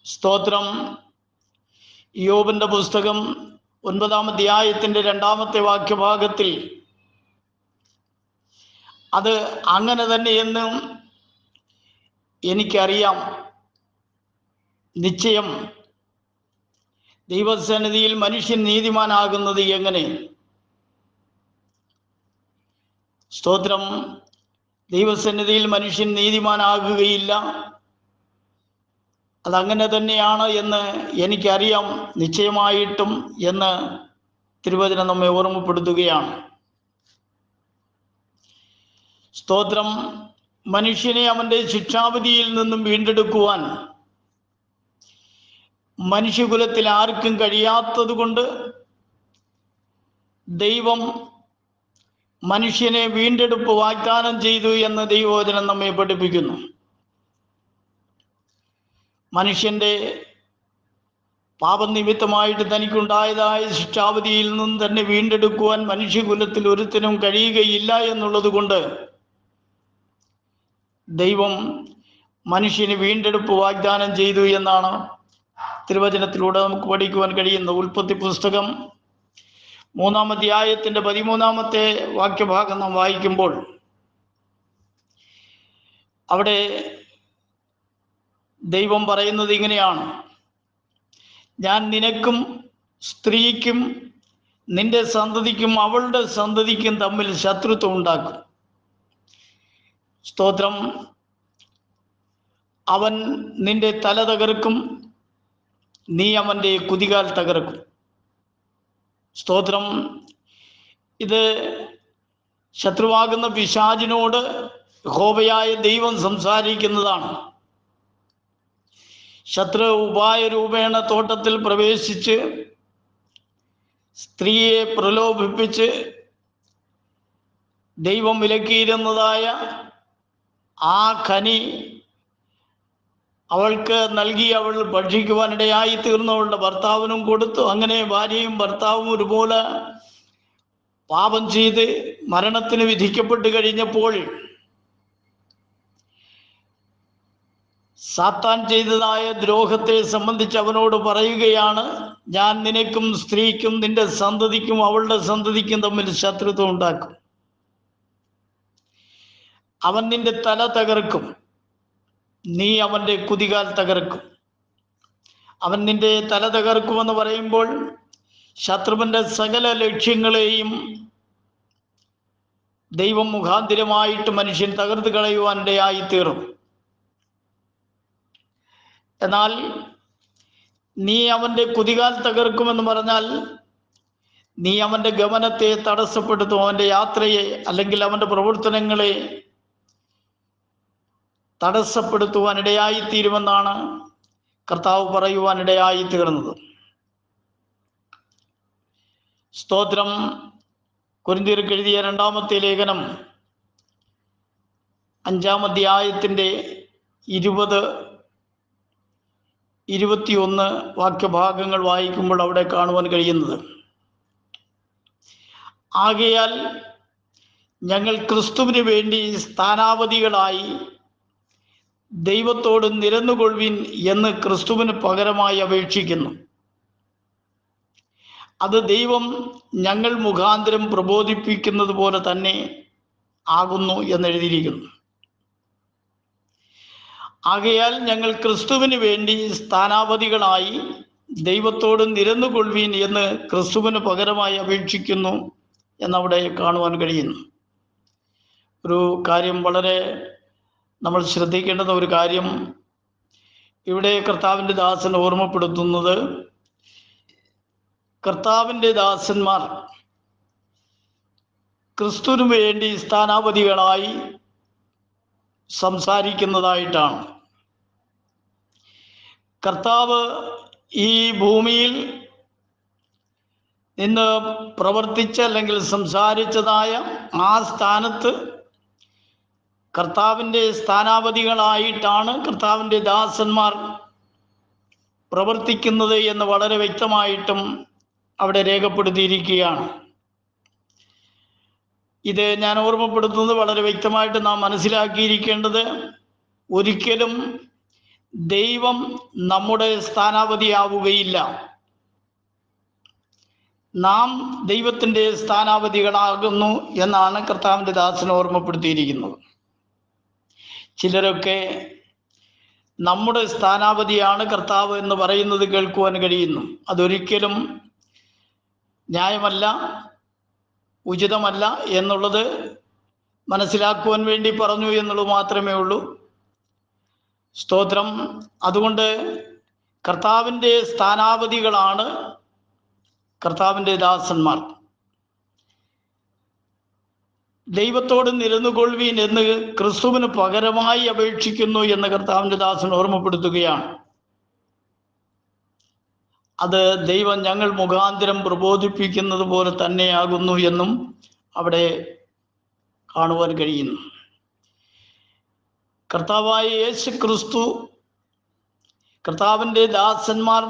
സ്തോത്രം. യോബിന്റെ പുസ്തകം 9-ാം അധ്യായത്തിന്റെ 2-ാമത്തെ വാക്യഭാഗത്തിൽ അത് അങ്ങനെ തന്നെയെന്ന് എനിക്കറിയാം, നിശ്ചയം ദൈവസന്നിധിയിൽ മനുഷ്യൻ നീതിമാനാകുന്നത് എങ്ങനെ? സ്തോത്രം. ദൈവസന്നിധിയിൽ മനുഷ്യൻ നീതിമാനാകുകയില്ല, അതങ്ങനെ തന്നെയാണ് എന്ന് എനിക്കറിയാം നിശ്ചയമായിട്ടും എന്ന് തിരുവചനം നമ്മെ ഓർമ്മപ്പെടുത്തുകയാണ്. സ്തോത്രം. മനുഷ്യനെ അവൻ്റെ ശിക്ഷാവിധിയിൽ നിന്നും വീണ്ടെടുക്കുവാൻ മനുഷ്യകുലത്തിൽ ആർക്കും കഴിയാത്തത് കൊണ്ട് ദൈവം മനുഷ്യനെ വീണ്ടെടുപ്പ് വാഗ്ദാനം ചെയ്തു എന്ന് ദൈവവചനം നമ്മെ പഠിപ്പിക്കുന്നു. മനുഷ്യന്റെ പാപനിമിത്തമായിട്ട് തനിക്കുണ്ടായതായ ശിക്ഷാവിധിയിൽ നിന്നും തന്നെ വീണ്ടെടുക്കുവാൻ മനുഷ്യകുലത്തിൽ ഒരുത്തനും കഴിയുകയില്ല എന്നുള്ളത് കൊണ്ട് ദൈവം മനുഷ്യന് വീണ്ടെടുപ്പ് വാഗ്ദാനം ചെയ്തു എന്നാണ് തിരുവചനത്തിലൂടെ നമുക്ക് പഠിക്കുവാൻ കഴിയുന്നത്. ഉൽപ്പത്തി പുസ്തകം 3-ാം അധ്യായത്തിന്റെ 13-ാമത്തെ വാക്യഭാഗം നാം വായിക്കുമ്പോൾ അവിടെ ദൈവം പറയുന്നത് ഇങ്ങനെയാണ്: ഞാൻ നിനക്കും സ്ത്രീക്കും നിന്റെ സന്തതിക്കും അവളുടെ സന്തതിക്കും തമ്മിൽ ശത്രുത്വം ഉണ്ടാക്കും. സ്തോത്രം. അവൻ നിന്റെ തല തകർക്കും, നീ അവൻ്റെ കുതികാൽ തകർക്കും. സ്തോത്രം. ഇത് ശത്രുവാകുന്ന പിശാചിനോട് യഹോവയായ ദൈവം സംസാരിക്കുന്നതാണ്. ശത്രു ഉപായ രൂപേണ തോട്ടത്തിൽ പ്രവേശിച്ച് സ്ത്രീയെ പ്രലോഭിപ്പിച്ച് ദൈവം വിലക്കിയിരുന്നതായ ആ ഖനി അവൾക്ക് നൽകി അവൾ ഭക്ഷിക്കുവാനിടയായി തീർന്നു. അവളുടെ ഭർത്താവിനും കൊടുത്തു. അങ്ങനെ ഭാര്യയും ഭർത്താവും ഒരുപോലെ പാപം ചെയ്ത് മരണത്തിന് വിധിക്കപ്പെട്ട് കഴിഞ്ഞപ്പോൾ സാത്താൻ ചെയ്തതായ ദ്രോഹത്തെ സംബന്ധിച്ച് അവനോട് പറയുകയാണ്, ഞാൻ നിനക്കും സ്ത്രീക്കും നിന്റെ സന്തതിക്കും അവളുടെ സന്തതിക്കും തമ്മിൽ ശത്രുത്വം ഉണ്ടാക്കും. അവൻ നിന്റെ തല തകർക്കും, നീ അവൻ്റെ കുതികാൽ തകർക്കും. അവൻ നിന്റെ തല തകർക്കുമെന്ന് പറയുമ്പോൾ ശത്രുവിൻ്റെ സകല ലക്ഷ്യങ്ങളെയും ദൈവം മുഖാന്തിരമായിട്ട് മനുഷ്യൻ തകർത്ത് കളയുവാനിടയായി തീർന്നു. എന്നാൽ നീ അവൻ്റെ കുതികാൽ തകർക്കുമെന്ന് പറഞ്ഞാൽ നീ അവൻ്റെ ഗമനത്തെ തടസ്സപ്പെടുത്തും, അവൻ്റെ യാത്രയെ അല്ലെങ്കിൽ അവൻ്റെ പ്രവർത്തനങ്ങളെ തടസ്സപ്പെടുത്തുവാനിടയായിത്തീരുമെന്നാണ് കർത്താവ് പറയുവാനിടയായി തീർന്നത്. സ്തോത്രം. കൊരിന്ത്യർക്ക് എഴുതിയ 2-ാമത്തെ ലേഖനം 5-ാം അധ്യായത്തിൻ്റെ 20-21 വാക്യഭാഗങ്ങൾ വായിക്കുമ്പോൾ അവിടെ കാണുവാൻ കഴിയുന്നത്, ആകയാൽ ഞങ്ങൾ ക്രിസ്തുവിന് വേണ്ടി സ്ഥാനാപതികളായി ദൈവത്തോട് നിരന്നുകൊള്ളുവിൻ എന്ന് ക്രിസ്തുവിന് പകരമായി അപേക്ഷിക്കുന്നു. അത് ദൈവം ഞങ്ങൾ മുഖാന്തരം പ്രബോധിപ്പിക്കുന്നത് പോലെ തന്നെ ആകുന്നു എന്നെഴുതിയിരിക്കുന്നു. ആകയാൽ ഞങ്ങൾ ക്രിസ്തുവിന് വേണ്ടി സ്ഥാനാപതികളായി ദൈവത്തോട് നിരന്നുകൊള്ളുവിൻ എന്ന് ക്രിസ്തുവിന് പകരമായി അപേക്ഷിക്കുന്നു എന്നവിടെ കാണുവാൻ കഴിയുന്നു. ഒരു കാര്യം, വളരെ നമ്മൾ ശ്രദ്ധിക്കേണ്ടുന്ന ഒരു കാര്യം, ഇവിടെ കർത്താവിൻ്റെ ദാസൻ ഓർമ്മപ്പെടുത്തുന്നത്, കർത്താവിൻ്റെ ദാസന്മാർ ക്രിസ്തുവിന് വേണ്ടി സ്ഥാനാപതികളായി സംസാരിക്കുന്നതായിട്ടാണ്. കർത്താവ് ഈ ഭൂമിയിൽ നിന്ന് പ്രവർത്തിച്ച അല്ലെങ്കിൽ സംസാരിച്ചതായ ആ സ്ഥാനത്ത് കർത്താവിൻ്റെ സ്ഥാനാപതികളായിട്ടാണ് കർത്താവിൻ്റെ ദാസന്മാർ പ്രവർത്തിക്കുന്നത് എന്ന് വളരെ വ്യക്തമായിട്ടും അവിടെ രേഖപ്പെടുത്തിയിരിക്കുകയാണ്. ഇത് ഞാൻ ഓർമ്മപ്പെടുത്തുന്നത് വളരെ വ്യക്തമായിട്ട് നാം മനസ്സിലാക്കിയിരിക്കേണ്ടത്, ഒരിക്കലും ദൈവം നമ്മുടെ സ്ഥാനാപതിയാവുകയില്ല. നാം ദൈവത്തിൻ്റെ സ്ഥാനാപതികളാകുന്നു എന്നാണ് കർത്താവിൻ്റെ ദാസൻ ഓർമ്മപ്പെടുത്തിയിരിക്കുന്നത്. ചിലരൊക്കെ നമ്മുടെ സ്ഥാനാപതിയാണ് കർത്താവ് എന്ന് പറയുന്നത് കേൾക്കുവാൻ കഴിയുന്നു. അതൊരിക്കലും ന്യായമല്ല, ഉചിതമല്ല എന്നുള്ളത് മനസ്സിലാക്കുവാൻ വേണ്ടി പറഞ്ഞു എന്നുള്ളത് മാത്രമേ ഉള്ളൂ. സ്തോത്രം. അതുകൊണ്ട് കർത്താവിൻ്റെ സ്ഥാനാപതികളാണ് കർത്താവിൻ്റെ ദാസന്മാർ. ദൈവത്തോട് നിരന്നുകൊള്ളുവീൻ എന്ന് ക്രിസ്തുവിന് പകരമായി അപേക്ഷിക്കുന്നു എന്ന് കർത്താവിൻ്റെ ദാസൻ ഓർമ്മപ്പെടുത്തുകയാണ്. അത് ദൈവം ഞങ്ങൾ മുഖാന്തരം പ്രബോധിപ്പിക്കുന്നത് പോലെ തന്നെയാകുന്നു എന്നും അവിടെ കാണുവാൻ കഴിയുന്നു. കർത്താവായ യേശു ക്രിസ്തു കർത്താവിൻ്റെ ദാസന്മാർ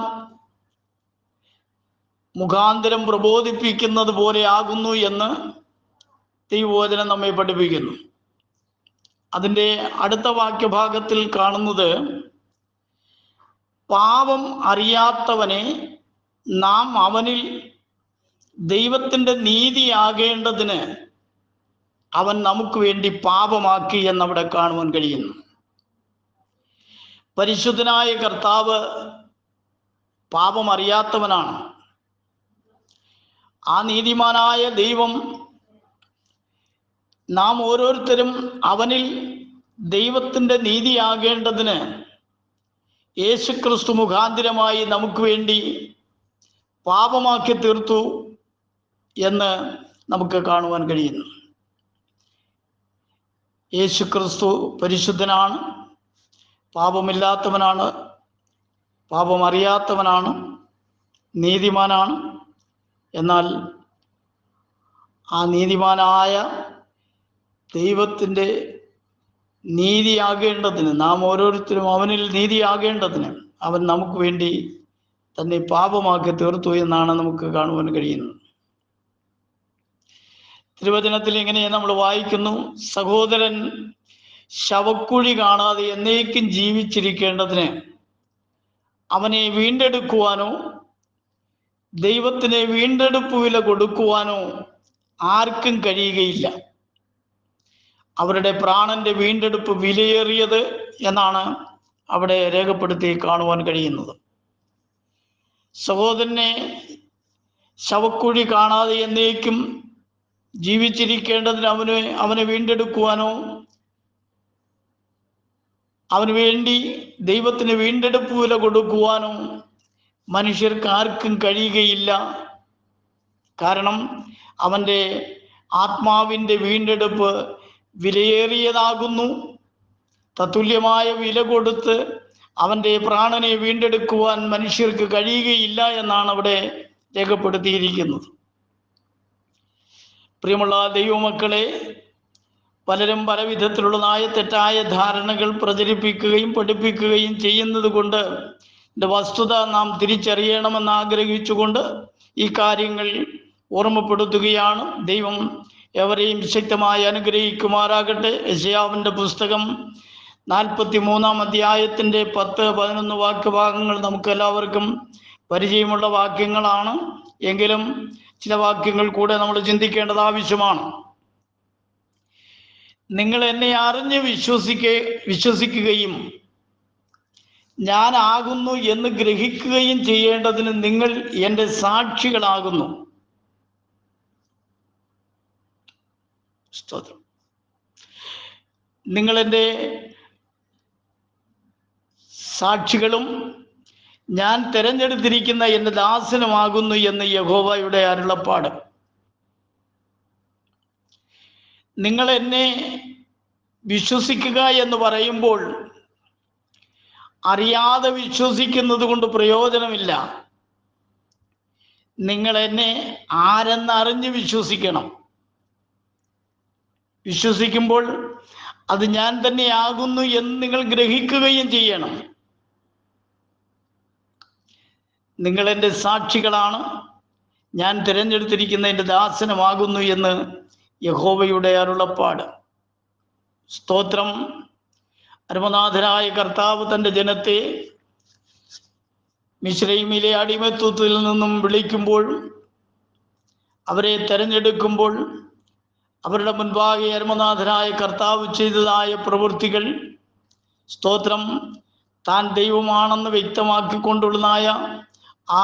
മുഖാന്തരം പ്രബോധിപ്പിക്കുന്നത് പോലെ ആകുന്നു എന്ന് ദൈവവചനം നമ്മെ പഠിപ്പിക്കുന്നു. അതിൻ്റെ അടുത്ത വാക്യഭാഗത്തിൽ കാണുന്നത്, പാപം അറിയാത്തവനെ നാം അവനിൽ ദൈവത്തിൻ്റെ നീതിയാകേണ്ടതിന് അവൻ നമുക്ക് വേണ്ടി പാപമാക്കി എന്നവിടെ കാണുവാൻ കഴിയുന്നു. പരിശുദ്ധനായ കർത്താവ് പാപം അറിയാത്തവനാണ്. ആ നീതിമാനായ ദൈവം നാം ഓരോരുത്തരും അവനിൽ ദൈവത്തിൻ്റെ നീതിയാകേണ്ടതിന് യേശുക്രിസ്തു മുഖാന്തരമായി നമുക്ക് വേണ്ടി പാപമാക്കി തീർത്തു എന്ന് നമുക്ക് കാണുവാൻ കഴിയുന്നു. യേശുക്രിസ്തു പരിശുദ്ധനാണ്, പാപമില്ലാത്തവനാണ്, പാപമറിയാത്തവനാണ്, നീതിമാനാണ്. എന്നാൽ ആ നീതിമാനായ ദൈവത്തിൻ്റെ നീതിയാകേണ്ടതിന്, നാം ഓരോരുത്തരും അവനിൽ നീതിയാകേണ്ടതിന് അവൻ നമുക്ക് വേണ്ടി തന്നെ പാപമാക്കി തീർത്തു എന്നാണ് നമുക്ക് കാണുവാൻ കഴിയുന്നത്. തിരുവചനത്തിൽ ഇങ്ങനെ നമ്മൾ വായിക്കുന്നു, സഹോദരൻ ശവക്കുഴി കാണാതെ എന്നേക്കും ജീവിച്ചിരിക്കേണ്ടതിന് അവനെ വീണ്ടെടുക്കുവാനോ ദൈവത്തിന് വീണ്ടെടുപ്പ് വില കൊടുക്കുവാനോ ആർക്കും കഴിയുകയില്ല. അവരുടെ പ്രാണന്റെ വീണ്ടെടുപ്പ് വിലയേറിയത് എന്നാണ് അവിടെ രേഖപ്പെടുത്തി കാണുവാൻ കഴിയുന്നത്. സഹോദരനെ ശവക്കുഴി കാണാതെ എന്നേക്കും ജീവിച്ചിരിക്കേണ്ടതിന് അവനെ വീണ്ടെടുക്കുവാനോ അവന് വേണ്ടി ദൈവത്തിന് വീണ്ടെടുപ്പ് വില കൊടുക്കുവാനോ മനുഷ്യർക്ക് ആർക്കും കഴിയുകയില്ല. കാരണം അവൻ്റെ ആത്മാവിൻ്റെ വീണ്ടെടുപ്പ് വിലയേറിയതാകുന്നു. തത്തുല്യമായ വില കൊടുത്ത് അവൻ്റെ പ്രാണനെ വീണ്ടെടുക്കുവാൻ മനുഷ്യർക്ക് കഴിയുകയില്ല എന്നാണ് അവിടെ രേഖപ്പെടുത്തിയിരിക്കുന്നത്. പ്രിയമുള്ള ദൈവമക്കളെ, പലരും പല വിധത്തിലുള്ള തെറ്റായ ധാരണകൾ പ്രചരിപ്പിക്കുകയും പഠിപ്പിക്കുകയും ചെയ്യുന്നത് കൊണ്ട് ഇതിൻ്റെ വസ്തുത നാം തിരിച്ചറിയണമെന്ന് ആഗ്രഹിച്ചുകൊണ്ട് ഈ കാര്യങ്ങൾ ഓർമ്മപ്പെടുത്തുകയാണ്. ദൈവം എവരെയും ശക്തമായി അനുഗ്രഹിക്കുമാറാകട്ടെ. യെശയ്യാവിൻ്റെ പുസ്തകം 43-ാം അധ്യായത്തിൻ്റെ 10-11 വാക്യഭാഗങ്ങൾ നമുക്കെല്ലാവർക്കും പരിചയമുള്ള വാക്യങ്ങളാണ്. എങ്കിലും ചില വാക്യങ്ങൾ കൂടെ നമ്മൾ ചിന്തിക്കേണ്ടത് ആവശ്യമാണ്. നിങ്ങൾ എന്നെ അറിഞ്ഞ് വിശ്വസിക്കുകയും ഞാനാകുന്നു എന്ന് ഗ്രഹിക്കുകയും ചെയ്യേണ്ടതിന് നിങ്ങൾ എൻ്റെ സാക്ഷികളാകുന്നു. സ്തോത്രം. നിങ്ങൾ എൻ്റെ സാക്ഷികളും ഞാൻ തിരഞ്ഞെടുത്തിരിക്കുന്ന എൻ്റെ ദാസനുമാകുന്നു എന്ന് യഹോവയുടെ അരുളപ്പാട്. നിങ്ങൾ എന്നെ വിശ്വസിക്കുക എന്ന് പറയുമ്പോൾ അറിയാതെ വിശ്വസിക്കുന്നത് കൊണ്ട് പ്രയോജനമില്ല. നിങ്ങൾ എന്നെ ആരെന്നറിഞ്ഞ് വിശ്വസിക്കണം. വിശ്വസിക്കുമ്പോൾ അത് ഞാൻ തന്നെയാകുന്നു എന്ന് നിങ്ങൾ ഗ്രഹിക്കുകയും ചെയ്യണം. നിങ്ങൾ എൻ്റെ സാക്ഷികളാണ്, ഞാൻ തിരഞ്ഞെടുത്തിരിക്കുന്ന എൻ്റെ ദാസനുമാകുന്നു എന്ന് യഹോവയുടെ അരുളപ്പാട്. സ്തോത്രം. അരുമനാഥനായ കർത്താവ് തൻ്റെ ജനത്തെ മിസ്രയീമിലെ അടിമത്വത്തിൽ നിന്നും വിളിക്കുമ്പോൾ, അവരെ തെരഞ്ഞെടുക്കുമ്പോൾ അവരുടെ മുൻപാകെ അരുമനാഥനായ കർത്താവ് ചെയ്തതായ പ്രവൃത്തികൾ, സ്തോത്രം, താൻ ദൈവമാണെന്ന് വ്യക്തമാക്കിക്കൊണ്ടുള്ളതായ ആ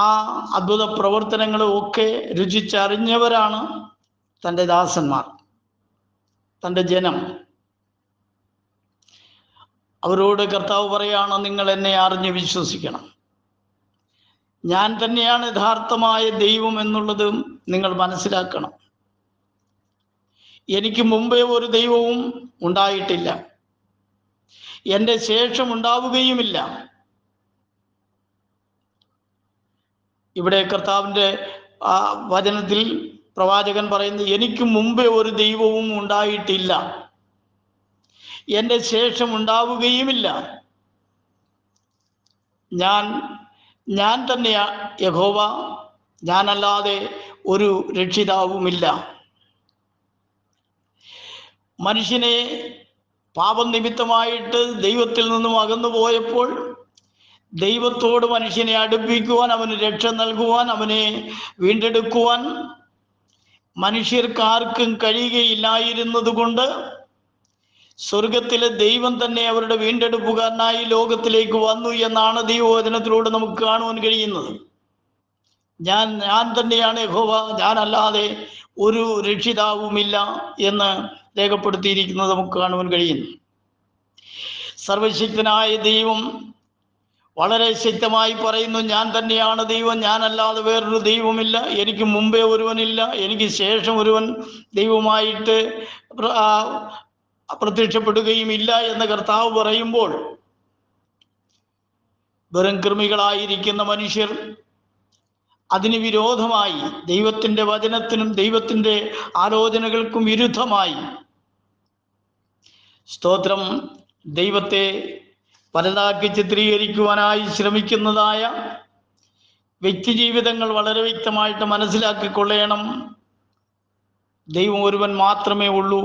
അദ്ഭുത പ്രവർത്തനങ്ങളും ഒക്കെ രുചിച്ചറിഞ്ഞവരാണ് തൻ്റെ ദാസന്മാർ, തൻ്റെ ജനം. അവരോട് കർത്താവ് പറയാണ്, നിങ്ങൾ എന്നെ അറിഞ്ഞ് വിശ്വസിക്കണം. ഞാൻ തന്നെയാണ് യഥാർത്ഥമായ ദൈവം എന്നുള്ളത് നിങ്ങൾ മനസ്സിലാക്കണം. എനിക്ക് മുമ്പേ ഒരു ദൈവവും ഉണ്ടായിട്ടില്ല, എൻ്റെ ശേഷം ഉണ്ടാവുകയുമില്ല. ഇവിടെ കർത്താവിൻ്റെ വചനത്തിൽ പ്രവാചകൻ പറയുന്നത്, എനിക്ക് മുമ്പേ ഒരു ദൈവവും ഉണ്ടായിട്ടില്ല, എൻ്റെ ശേഷം ഉണ്ടാവുകയുമില്ല. ഞാൻ തന്നെ യഹോവ, ഞാനല്ലാതെ ഒരു രക്ഷിതാവുമില്ല. മനുഷ്യനെ പാപം നിമിത്തമായിട്ട് ദൈവത്തിൽ നിന്നും അകന്നു പോയപ്പോൾ ദൈവത്തോട് മനുഷ്യനെ അടുപ്പിക്കുവാൻ, അവന് രക്ഷ നൽകുവാൻ, അവനെ വീണ്ടെടുക്കുവാൻ മനുഷ്യർക്കാർക്കും കഴിയുകയില്ലായിരുന്നത് കൊണ്ട് സ്വർഗത്തിലെ ദൈവം തന്നെ അവരുടെ വീണ്ടെടുപ്പുകാരനായി ലോകത്തിലേക്ക് വന്നു എന്നാണ് ദൈവവചനത്തിലൂടെ നമുക്ക് കാണുവാൻ കഴിയുന്നത്. ഞാൻ തന്നെയാണ് യഹോവ, ഞാനല്ലാതെ ഒരു രക്ഷിതാവുമില്ല എന്ന് രേഖപ്പെടുത്തിയിരിക്കുന്നത് നമുക്ക് കാണുവാൻ കഴിയുന്നു. സർവശക്തനായ ദൈവം വളരെ ശക്തമായി പറയുന്നു, ഞാൻ തന്നെയാണ് ദൈവം, ഞാനല്ലാതെ വേറൊരു ദൈവമില്ല, എനിക്ക് മുമ്പേ ഒരുവനില്ല, എനിക്ക് ശേഷം ഒരുവൻ ദൈവമായിട്ട് പ്രത്യക്ഷപ്പെടുകയും ഇല്ല എന്ന് കർത്താവ് പറയുമ്പോൾ, വെറും കൃമികളായിരിക്കുന്ന മനുഷ്യർ അതിന് വിരോധമായി, ദൈവത്തിൻ്റെ വചനത്തിനും ദൈവത്തിൻ്റെ ആലോചനകൾക്കും വിരുദ്ധമായി, സ്തോത്രം, ദൈവത്തെ പലതാക്കി ചിത്രീകരിക്കുവാനായി ശ്രമിക്കുന്നതായ വ്യക്തി ജീവിതങ്ങൾ വളരെ വ്യക്തമായിട്ട് മനസ്സിലാക്കിക്കൊള്ളണം. ദൈവം ഒരുവൻ മാത്രമേ ഉള്ളൂ,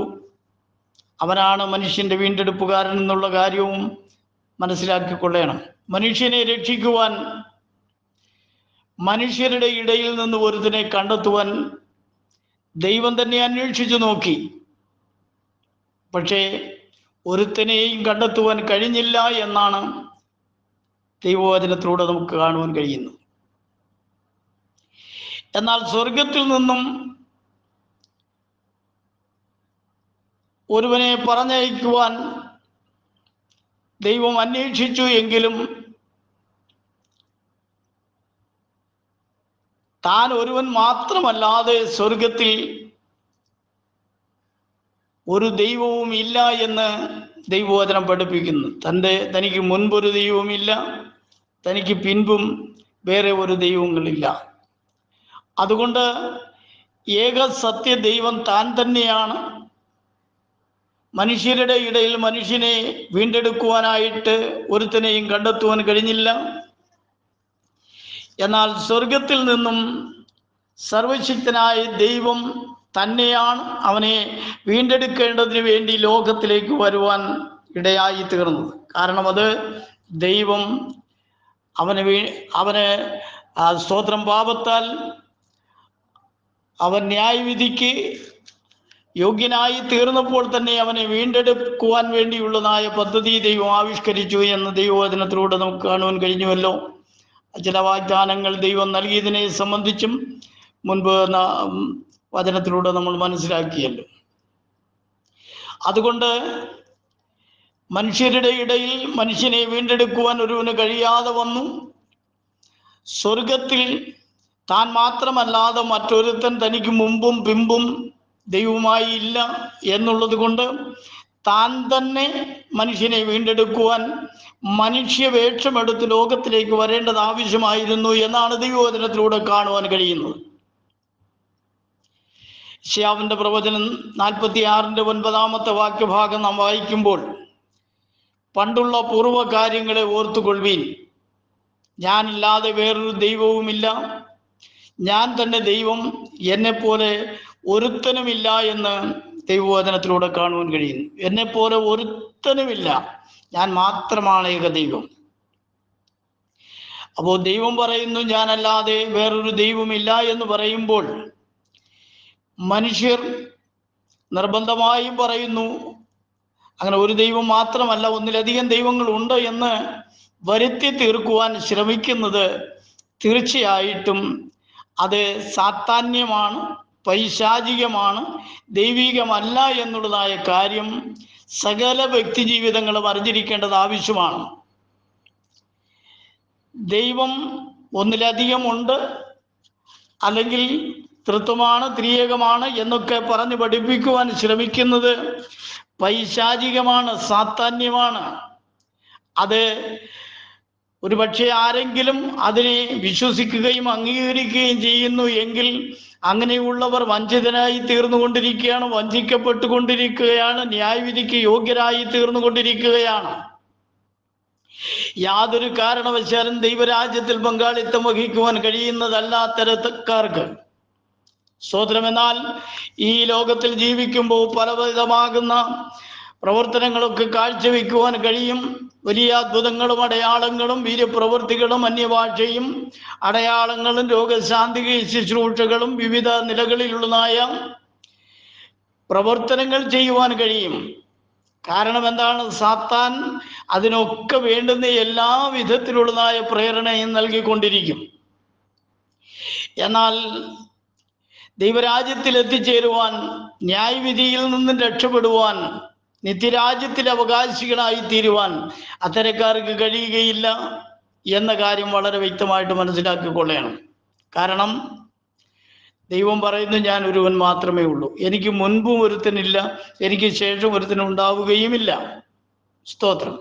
അവനാണ് മനുഷ്യൻ്റെ വീണ്ടെടുപ്പുകാരൻ എന്നുള്ള കാര്യവും മനസ്സിലാക്കിക്കൊള്ളണം. മനുഷ്യനെ രക്ഷിക്കുവാൻ, മനുഷ്യരുടെ ഇടയിൽ നിന്ന് ഒരുത്തിനെ കണ്ടെത്തുവാൻ ദൈവം തന്നെ അന്വേഷിച്ചു നോക്കി. പക്ഷേ ഒരുത്തനെയും കണ്ടെത്തുവാൻ കഴിഞ്ഞില്ല എന്നാണ് ദൈവവചനത്തിലൂടെ നമുക്ക് കാണുവാൻ കഴിയുന്നത്. എന്നാൽ സ്വർഗത്തിൽ നിന്നും ഒരുവനെ പറഞ്ഞയക്കുവാൻ ദൈവം അന്വേഷിച്ചു എങ്കിലും താൻ ഒരുവൻ മാത്രമല്ലാതെ സ്വർഗത്തിൽ ഒരു ദൈവവും ഇല്ല എന്ന് ദൈവവചനം പഠിപ്പിക്കുന്നു. തനിക്ക് മുൻപൊരു ദൈവമില്ല, തനിക്ക് പിൻപും വേറെ ഒരു ദൈവങ്ങളില്ല. അതുകൊണ്ട് ഏക സത്യ ദൈവം താൻ തന്നെയാണ്. മനുഷ്യരുടെ ഇടയിൽ മനുഷ്യനെ വീണ്ടെടുക്കുവാനായിട്ട് ഒരുത്തനെയും കണ്ടെത്തുവാൻ കഴിഞ്ഞില്ല. എന്നാൽ സ്വർഗത്തിൽ നിന്നും സർവശക്തനായ ദൈവം തന്നെയാണ് അവനെ വീണ്ടെടുക്കേണ്ടതിന് വേണ്ടി ലോകത്തിലേക്ക് വരുവാൻ ഇടയായി തീർന്നത്. കാരണം അത് ദൈവം അവന് സ്തോത്രം, പാപത്താൽ അവൻ ന്യായവിധിക്ക് യോഗ്യനായി തീർന്നപ്പോൾ തന്നെ അവനെ വീണ്ടെടുക്കുവാൻ വേണ്ടിയുള്ളതായ പദ്ധതി ദൈവം ആവിഷ്കരിച്ചു എന്ന് ദൈവവചനത്തിലൂടെ നമുക്ക് കാണുവാൻ കഴിഞ്ഞുവല്ലോ. ചില വാഗ്ദാനങ്ങൾ ദൈവം നൽകിയതിനെ സംബന്ധിച്ചും മുൻപ് വചനത്തിലൂടെ നമ്മൾ മനസ്സിലാക്കിയല്ലോ. അതുകൊണ്ട് മനുഷ്യരുടെ ഇടയിൽ മനുഷ്യനെ വീണ്ടെടുക്കുവാൻ ഒരുവന് കഴിയാതെ വന്നു. സ്വർഗത്തിൽ താൻ മാത്രമല്ലാതെ മറ്റൊരുത്തൻ തനിക്ക് മുമ്പും പിമ്പും ദൈവമായി ഇല്ല എന്നുള്ളത് കൊണ്ട് താൻ തന്നെ മനുഷ്യനെ വീണ്ടെടുക്കുവാൻ മനുഷ്യവേഷമെടുത്ത് ലോകത്തിലേക്ക് വരേണ്ടത് ആവശ്യമായിരുന്നു എന്നാണ് ദൈവവചനത്തിലൂടെ കാണുവാൻ കഴിയുന്നത്. യെശയ്യാവിന്റെ പ്രവചനം 46-9 വാക്യഭാഗം നാം വായിക്കുമ്പോൾ, പണ്ടുള്ള പൂർവ്വ കാര്യങ്ങളെ ഓർത്തുകൊള്ളുവീൻ, ഞാനില്ലാതെ വേറൊരു ദൈവവുമില്ല, ഞാൻ തന്നെ ദൈവം, എന്നെപ്പോലെ ഒരുത്തനുമില്ല എന്ന് ദൈവവചനത്തിലൂടെ കാണുവാൻ കഴിയുന്നു. എന്നെപ്പോലെ ഒരുത്തനുമില്ല, ഞാൻ മാത്രമാണ് ഏക ദൈവം. അപ്പോൾ ദൈവം പറയുന്നു ഞാനല്ലാതെ വേറൊരു ദൈവമില്ല എന്ന് പറയുമ്പോൾ, മനുഷ്യർ നിർബന്ധമായും പറയുന്നു അങ്ങനെ ഒരു ദൈവം മാത്രമല്ല, ഒന്നിലധികം ദൈവങ്ങളുണ്ട് എന്ന് വരുത്തി തീർക്കുവാൻ ശ്രമിക്കുന്നത് തീർച്ചയായിട്ടും അത് സാത്താന്യമാണ്, പൈശാചികമാണ്, ദൈവികമല്ല എന്നുള്ളതായ കാര്യം സകല വ്യക്തി ജീവിതങ്ങളും അറിഞ്ഞിരിക്കേണ്ടത് ആവശ്യമാണ്. ദൈവം ഒന്നിലധികം ഉണ്ട്, അല്ലെങ്കിൽ തൃത്വമാണ്, ത്രിയേകമാണ് എന്നൊക്കെ പറഞ്ഞ് പഠിപ്പിക്കുവാൻ ശ്രമിക്കുന്നത് പൈശാചികമാണ്, സാത്താന്യമാണ്. അത് ഒരുപക്ഷെ ആരെങ്കിലും അതിനെ വിശ്വസിക്കുകയും അംഗീകരിക്കുകയും ചെയ്യുന്നു എങ്കിൽ അങ്ങനെയുള്ളവർ വഞ്ചിതനായി തീർന്നുകൊണ്ടിരിക്കുകയാണ്, വഞ്ചിക്കപ്പെട്ടുകൊണ്ടിരിക്കുകയാണ്, ന്യായവിധിക്ക് യോഗ്യരായി തീർന്നുകൊണ്ടിരിക്കുകയാണ്. യാതൊരു കാരണവശാലും ദൈവരാജ്യത്തിൽ പങ്കാളിത്തം വഹിക്കുവാൻ കഴിയുന്നതല്ലാത്തരക്കാർക്ക് സ്തോത്രം. എന്നാൽ ഈ ലോകത്തിൽ ജീവിക്കുമ്പോൾ പലവിധമാകുന്ന പ്രവർത്തനങ്ങളൊക്കെ കാഴ്ചവെക്കുവാൻ കഴിയും. വലിയ അത്ഭുതങ്ങളും അടയാളങ്ങളും വീര്യപ്രവൃത്തികളും അന്യഭാഷയും അടയാളങ്ങളും രോഗശാന്തി ശുശ്രൂഷകളും വിവിധ നിലകളിലുള്ളതായ പ്രവർത്തനങ്ങൾ ചെയ്യുവാൻ കഴിയും. കാരണം എന്താണ്? സാത്താൻ അതിനൊക്കെ വേണ്ടുന്ന എല്ലാ വിധത്തിലുള്ളതായ പ്രേരണയും നൽകിക്കൊണ്ടിരിക്കും. എന്നാൽ ദൈവരാജ്യത്തിൽ എത്തിച്ചേരുവാൻ, ന്യായവിധിയിൽ നിന്നും രക്ഷപ്പെടുവാൻ, നിത്യരാജ്യത്തിലെ അവകാശികളായി തീരുവാൻ അത്തരക്കാർക്ക് കഴിയുകയില്ല. എന്ന കാര്യം വളരെ വ്യക്തമായിട്ട് മനസ്സിലാക്കിക്കൊള്ളണം. കാരണം ദൈവം പറയുന്നു, ഞാൻ ഒരുവൻ മാത്രമേ ഉള്ളൂ, എനിക്ക് മുൻപും ഒരുത്തനില്ല, എനിക്ക് ശേഷം ഒരുത്തനുണ്ടാവുകയുമില്ല. സ്തോത്രം.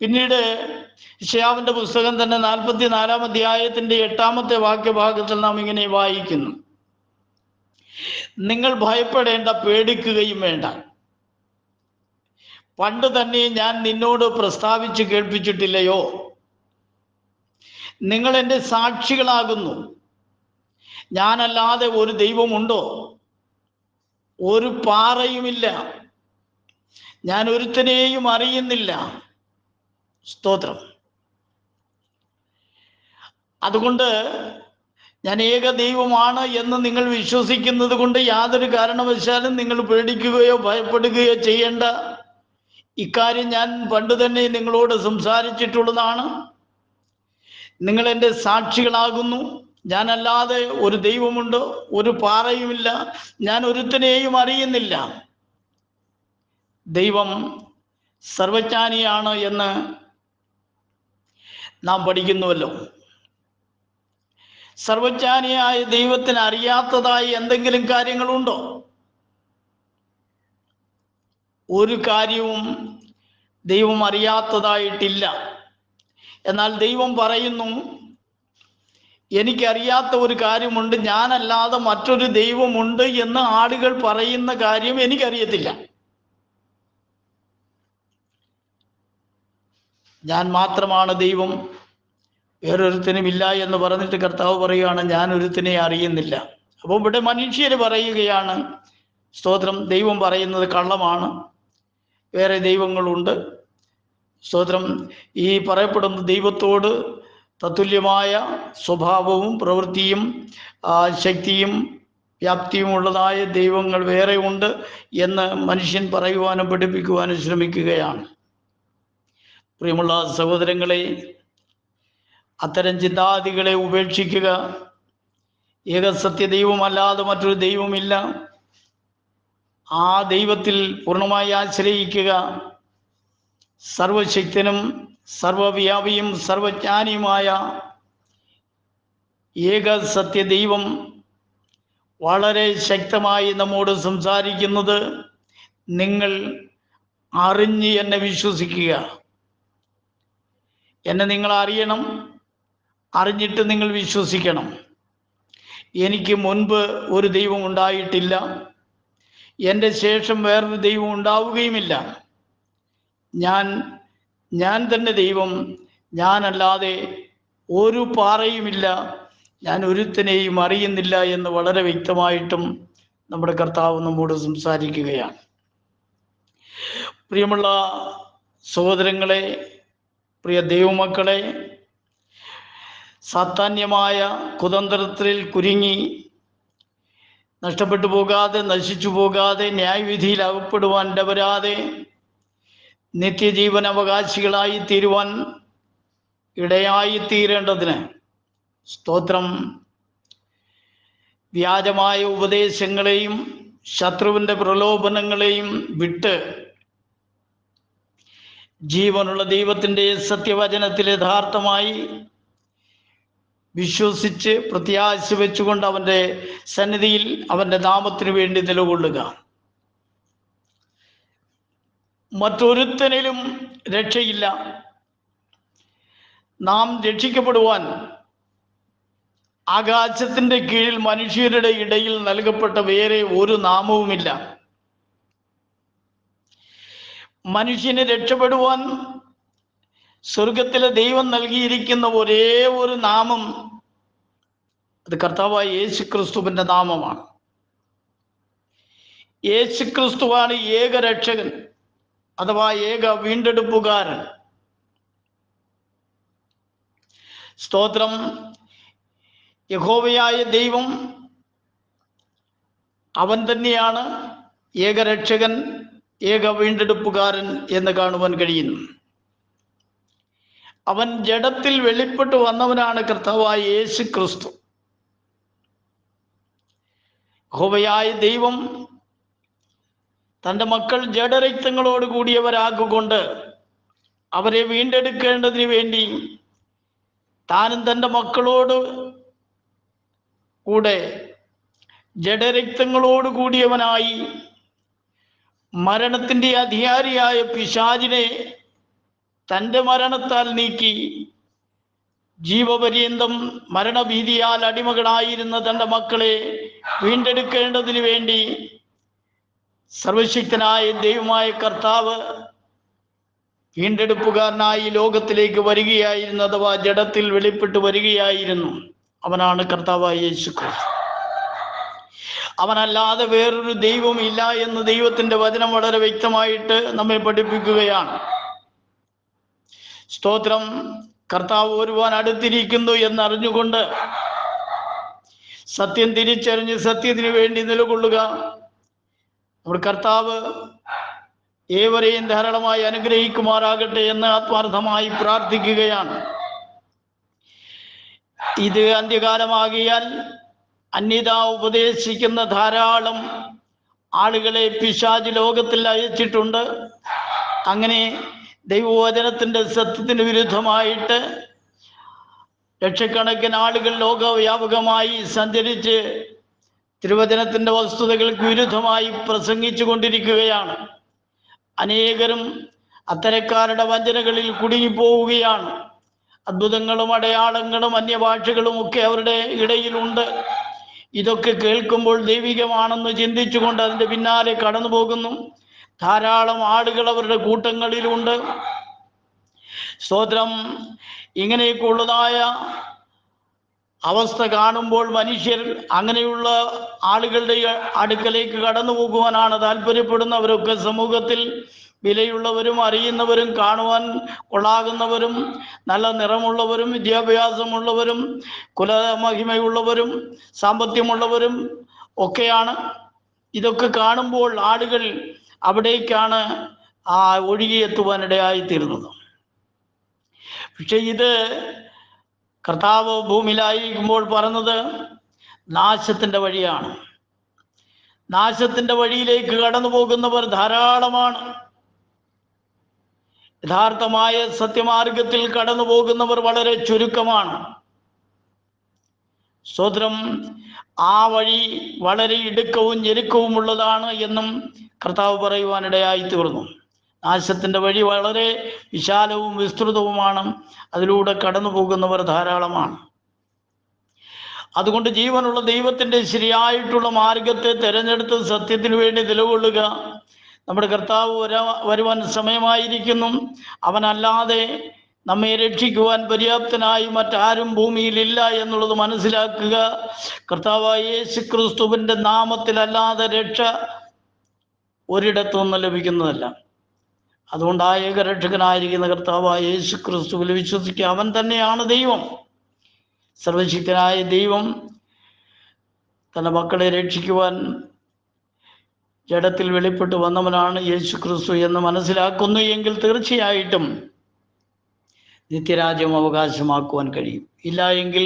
പിന്നീട് യെശയ്യാവിന്റെ പുസ്തകം തന്നെ 44-ാം അധ്യായത്തിന്റെ 8-ാമത്തെ വാക്യഭാഗത്തിൽ നാം ഇങ്ങനെ വായിക്കുന്നു: നിങ്ങൾ ഭയപ്പെടേണ്ട, പേടിക്കുകയും വേണ്ട. പണ്ട് തന്നെ ഞാൻ നിന്നോട് പ്രസ്താവിച്ച് കേൾപ്പിച്ചിട്ടില്ലയോ? നിങ്ങൾ എൻ്റെ സാക്ഷികളാകുന്നു. ഞാനല്ലാതെ ഒരു ദൈവമുണ്ടോ? ഒരു പാറയുമില്ല. ഞാൻ ഒരുത്തനെയും അറിയുന്നില്ല. സ്തോത്രം. അതുകൊണ്ട് ഞാൻ ഏക ദൈവമാണ് എന്ന് നിങ്ങൾ വിശ്വസിക്കുന്നത് കൊണ്ട് യാതൊരു കാരണവശാലും നിങ്ങൾ പേടിക്കുകയോ ഭയപ്പെടുകയോ ചെയ്യേണ്ട. ഇക്കാര്യം ഞാൻ പണ്ട് തന്നെ നിങ്ങളോട് സംസാരിച്ചിട്ടുള്ളതാണ്. നിങ്ങൾ എൻ്റെ സാക്ഷികളാകുന്നു. ഞാനല്ലാതെ ഒരു ദൈവമുണ്ടോ? ഒരു പാറയുമില്ല. ഞാൻ ഒരുത്തനെയും അറിയുന്നില്ല. ദൈവം സർവജ്ഞാനിയാണ് എന്ന് നാം പഠിക്കുന്നുവല്ലോ. സർവജ്ഞാനിയായ ദൈവത്തിന് അറിയാത്തതായി എന്തെങ്കിലും കാര്യങ്ങളുണ്ടോ? ഒരു കാര്യവും ദൈവം അറിയാത്തതായിട്ടില്ല. എന്നാൽ ദൈവം പറയുന്നു, എനിക്കറിയാത്ത ഒരു കാര്യമുണ്ട്, ഞാനല്ലാതെ മറ്റൊരു ദൈവമുണ്ട് എന്ന് ആളുകൾ പറയുന്ന കാര്യം എനിക്കറിയത്തില്ല. ഞാൻ മാത്രമാണ് ദൈവം, വേറൊരുത്തനുമില്ല എന്ന് പറഞ്ഞിട്ട് കർത്താവ് പറയുകയാണ്, ഞാൻ ഒരുത്തനെ അറിയുന്നില്ല. അപ്പോൾ ഇവിടെ മനുഷ്യർ പറയുകയാണ്, സ്തോത്രം, ദൈവം പറയുന്നത് കള്ളമാണ്, വേറെ ദൈവങ്ങളുണ്ട്. സ്തോത്രം. ഈ പറയപ്പെടുന്ന ദൈവത്തോട് തത്തുല്യമായ സ്വഭാവവും പ്രവൃത്തിയും ശക്തിയും വ്യാപ്തിയും ഉള്ളതായ ദൈവങ്ങൾ വേറെ ഉണ്ട് എന്ന് മനുഷ്യൻ പറയുവാനും പഠിപ്പിക്കുവാനും ശ്രമിക്കുകയാണ്. പ്രിയമുള്ള സഹോദരങ്ങളെ, അത്തരം ചിന്താഗതികളെ ഉപേക്ഷിക്കുക. ഏകസത്യ ദൈവമല്ലാതെ മറ്റൊരു ദൈവമില്ല. ആ ദൈവത്തിൽ പൂർണ്ണമായി ആശ്രയിക്കുക. സർവശക്തനും സർവവ്യാപിയും സർവജ്ഞാനിയുമായ ഏക സത്യ ദൈവം വളരെ ശക്തമായി നമ്മോട് സംസാരിക്കുന്നത്, നിങ്ങൾ അറിഞ്ഞ് എന്നെ വിശ്വസിക്കുക. എന്നെ നിങ്ങൾ അറിയണം, അറിഞ്ഞിട്ട് നിങ്ങൾ വിശ്വസിക്കണം. എനിക്ക് മുൻപ് ഒരു ദൈവം ഉണ്ടായിട്ടില്ല, എൻ്റെ ശേഷം വേറൊരു ദൈവം ഉണ്ടാവുകയുമില്ല. ഞാൻ തന്നെ ദൈവം, ഞാനല്ലാതെ ഒരു പാറയുമില്ല, ഞാൻ ഒരുത്തനെയും അറിയുന്നില്ല എന്ന് വളരെ വ്യക്തമായിട്ടും നമ്മുടെ കർത്താവ് നമ്മോട് സംസാരിക്കുകയാണ്. പ്രിയമുള്ള സഹോദരങ്ങളെ, പ്രിയ ദൈവമക്കളെ, സാത്താന്യമായ കുതന്ത്രത്തിൽ കുരുങ്ങി നഷ്ടപ്പെട്ടു പോകാതെ, നശിച്ചു പോകാതെ, ന്യായവിധിയിൽ അകപ്പെടുവാൻ ഇടവരാതെ നിത്യജീവൻ അവകാശികളായി തീരുവാൻ ഇടയായി തീരേണ്ടതിന്, സ്തോത്രം, വ്യാജമായ ഉപദേശങ്ങളെയും ശത്രുവിൻ്റെ പ്രലോഭനങ്ങളെയും വിട്ട് ജീവനുള്ള ദൈവത്തിൻ്റെ സത്യവചനത്തിൽ യഥാർത്ഥമായി വിശ്വസിച്ച് പ്രത്യാശ വെച്ചുകൊണ്ട് അവൻ്റെ സന്നിധിയിൽ അവൻ്റെ നാമത്തിനു വേണ്ടി നിലകൊള്ളുക. മറ്റൊരുത്തനിലും രക്ഷയില്ല. നാം രക്ഷിക്കപ്പെടുവാൻ ആകാശത്തിൻ്റെ കീഴിൽ മനുഷ്യരുടെ ഇടയിൽ നൽകപ്പെട്ട വേറെ ഒരു നാമവുമില്ല. മനുഷ്യന് രക്ഷപ്പെടുവാൻ സ്വർഗത്തിലെ ദൈവം നൽകിയിരിക്കുന്ന ഒരേ ഒരു നാമം, അത് കർത്താവായ യേശുക്രിസ്തുവിൻ്റെ നാമമാണ്. യേശുക്രിസ്തുവാണ് ഏക രക്ഷകൻ, അഥവാ ഏക വീണ്ടെടുപ്പുകാരൻ. സ്തോത്രം. യഹോവയായ ദൈവം അവൻ തന്നെയാണ് ഏകരക്ഷകൻ, ഏക വീണ്ടെടുപ്പുകാരൻ എന്ന് കാണുവാൻ കഴിയുന്നു. അവൻ ജഡത്തിൽ വെളിപ്പെട്ടു വന്നവനാണ് കർത്താവായ യേശു ക്രിസ്തു. യഹോവയായ ദൈവം തൻ്റെ മക്കൾ ജഡരക്തങ്ങളോട് കൂടിയവരാകൊണ്ട് അവരെ വീണ്ടെടുക്കേണ്ടതിന് വേണ്ടി താനും തൻ്റെ മക്കളോട് കൂടെ ജഡരക്തങ്ങളോട് കൂടിയവനായി മരണത്തിൻ്റെ അധികാരിയായ പിശാചിനെ തൻ്റെ മരണത്താൽ നീക്കി ജീവപര്യന്തം മരണഭീതിയാൽ അടിമകളായിരുന്ന തൻ്റെ മക്കളെ വീണ്ടെടുക്കേണ്ടതിന് വേണ്ടി സർവശക്തനായ ദൈവമായ കർത്താവ് വീണ്ടെടുപ്പുകാരനായി ലോകത്തിലേക്ക് വരികയായിരുന്നു, അഥവാ ജഡത്തിൽ വെളിപ്പെട്ട് വരികയായിരുന്നു. അവനാണ് കർത്താവായ യേശു ക്രിസ്തു. അവനല്ലാതെ വേറൊരു ദൈവം ഇല്ല എന്ന് ദൈവത്തിൻ്റെ വചനം വളരെ വ്യക്തമായിട്ട് നമ്മെ പഠിപ്പിക്കുകയാണ്. സ്തോത്രം. കർത്താവ് ഒരുവാൻ അടുത്തിരിക്കുന്നു എന്നറിഞ്ഞുകൊണ്ട് സത്യം തിരിച്ചറിഞ്ഞ് സത്യത്തിന് വേണ്ടി നിലകൊള്ളുക. നമ്മുടെ കർത്താവ് ഏവരെയും ധാരാളമായി അനുഗ്രഹിക്കുമാറാകട്ടെ എന്ന് ആത്മാർത്ഥമായി പ്രാർത്ഥിക്കുകയാണ്. ഇത് അന്ത്യകാലമാകിയാൽ അന്യത ഉപദേശിക്കുന്ന ധാരാളം ആളുകളെ പിശാച് ലോകത്തിൽ അയച്ചിട്ടുണ്ട്. അങ്ങനെ ദൈവവചനത്തിൻ്റെ സത്യത്തിന് വിരുദ്ധമായിട്ട് ലക്ഷക്കണക്കിന് ആളുകൾ ലോകവ്യാപകമായി സഞ്ചരിച്ച് തിരുവചനത്തിൻ്റെ വസ്തുതകൾക്ക് വിരുദ്ധമായി പ്രസംഗിച്ചു കൊണ്ടിരിക്കുകയാണ്. അനേകരും അത്തരക്കാരുടെ വഞ്ചനകളിൽ കുടുങ്ങിപ്പോവുകയാണ്. അത്ഭുതങ്ങളും അടയാളങ്ങളും അന്യഭാഷകളും ഒക്കെ അവരുടെ ഇടയിലുണ്ട്. ഇതൊക്കെ കേൾക്കുമ്പോൾ ദൈവികമാണെന്ന് ചിന്തിച്ചുകൊണ്ട് അതിൻ്റെ പിന്നാലെ കടന്നു പോകുന്നു. ധാരാളം ആളുകൾ അവരുടെ കൂട്ടങ്ങളിലുണ്ട്. സ്തോത്രം. ഇങ്ങനെയൊക്കെ ഉള്ളതായ അവസ്ഥ കാണുമ്പോൾ മനുഷ്യർ അങ്ങനെയുള്ള ആളുകളുടെ അടുക്കലേക്ക് കടന്നു പോകുവാനാണ് താല്പര്യപ്പെടുന്നവരൊക്കെ. സമൂഹത്തിൽ വിലയുള്ളവരും അറിയുന്നവരും കാണുവാൻ കൊള്ളാകുന്നവരും നല്ല നിറമുള്ളവരും വിദ്യാഭ്യാസമുള്ളവരും കുലമഹിമയുള്ളവരും സാമ്പത്തികമുള്ളവരും ഒക്കെയാണ്. ഇതൊക്കെ കാണുമ്പോൾ ആളുകൾ അവിടേക്കാണ് ഒഴുകിയെത്തുവാനിടയായിത്തീരുന്നത്. പക്ഷെ ഇത് കർത്താവ് ഭൂമിയിലായിരിക്കുമ്പോൾ പറഞ്ഞത് നാശത്തിൻ്റെ വഴിയാണ്. നാശത്തിൻ്റെ വഴിയിലേക്ക് കടന്നു പോകുന്നവർ ധാരാളമാണ്. യഥാർത്ഥമായ സത്യമാർഗത്തിൽ കടന്നു പോകുന്നവർ വളരെ ചുരുക്കമാണ്. സ്തോത്രം. ആ വഴി വളരെ ഇടുക്കവും ഞെരുക്കവുമുള്ളതാണ് എന്നും കർത്താവ് പറയുവാനിടയായി തീർന്നു. നാശത്തിൻ്റെ വഴി വളരെ വിശാലവും വിസ്തൃതവുമാണ്. അതിലൂടെ കടന്നു പോകുന്നവർ ധാരാളമാണ്. അതുകൊണ്ട് ജീവനുള്ള ദൈവത്തിൻ്റെ ശരിയായിട്ടുള്ള മാർഗത്തെ തിരഞ്ഞെടുത്ത് സത്യത്തിന് വേണ്ടി നിലകൊള്ളുക. നമ്മുടെ കർത്താവ് വരുവാൻ സമയമായിരിക്കുന്നു. അവനല്ലാതെ നമ്മെ രക്ഷിക്കുവാൻ പര്യാപ്തനായി മറ്റാരും ഭൂമിയിലില്ല എന്നുള്ളത് മനസ്സിലാക്കുക. കർത്താവായ യേശു ക്രിസ്തുവിൻ്റെ നാമത്തിലല്ലാതെ രക്ഷ ഒരിടത്തുനിന്ന് ലഭിക്കുന്നതല്ല. അതുകൊണ്ട് ആ ഏകരക്ഷകനായിരിക്കുന്ന കർത്താവായ യേശു ക്രിസ്തുവിൽ വിശ്വസിക്കുക. അവൻ തന്നെയാണ് ദൈവം. സർവശക്തനായ ദൈവം തൻ്റെ മക്കളെ രക്ഷിക്കുവാൻ ജഡത്തിൽ വെളിപ്പെട്ട് വന്നവനാണ് യേശു ക്രിസ്തു എന്ന് മനസ്സിലാക്കുന്നു എങ്കിൽ തീർച്ചയായിട്ടും നിത്യരാജ്യം അവകാശമാക്കുവാൻ കഴിയും. ഇല്ല എങ്കിൽ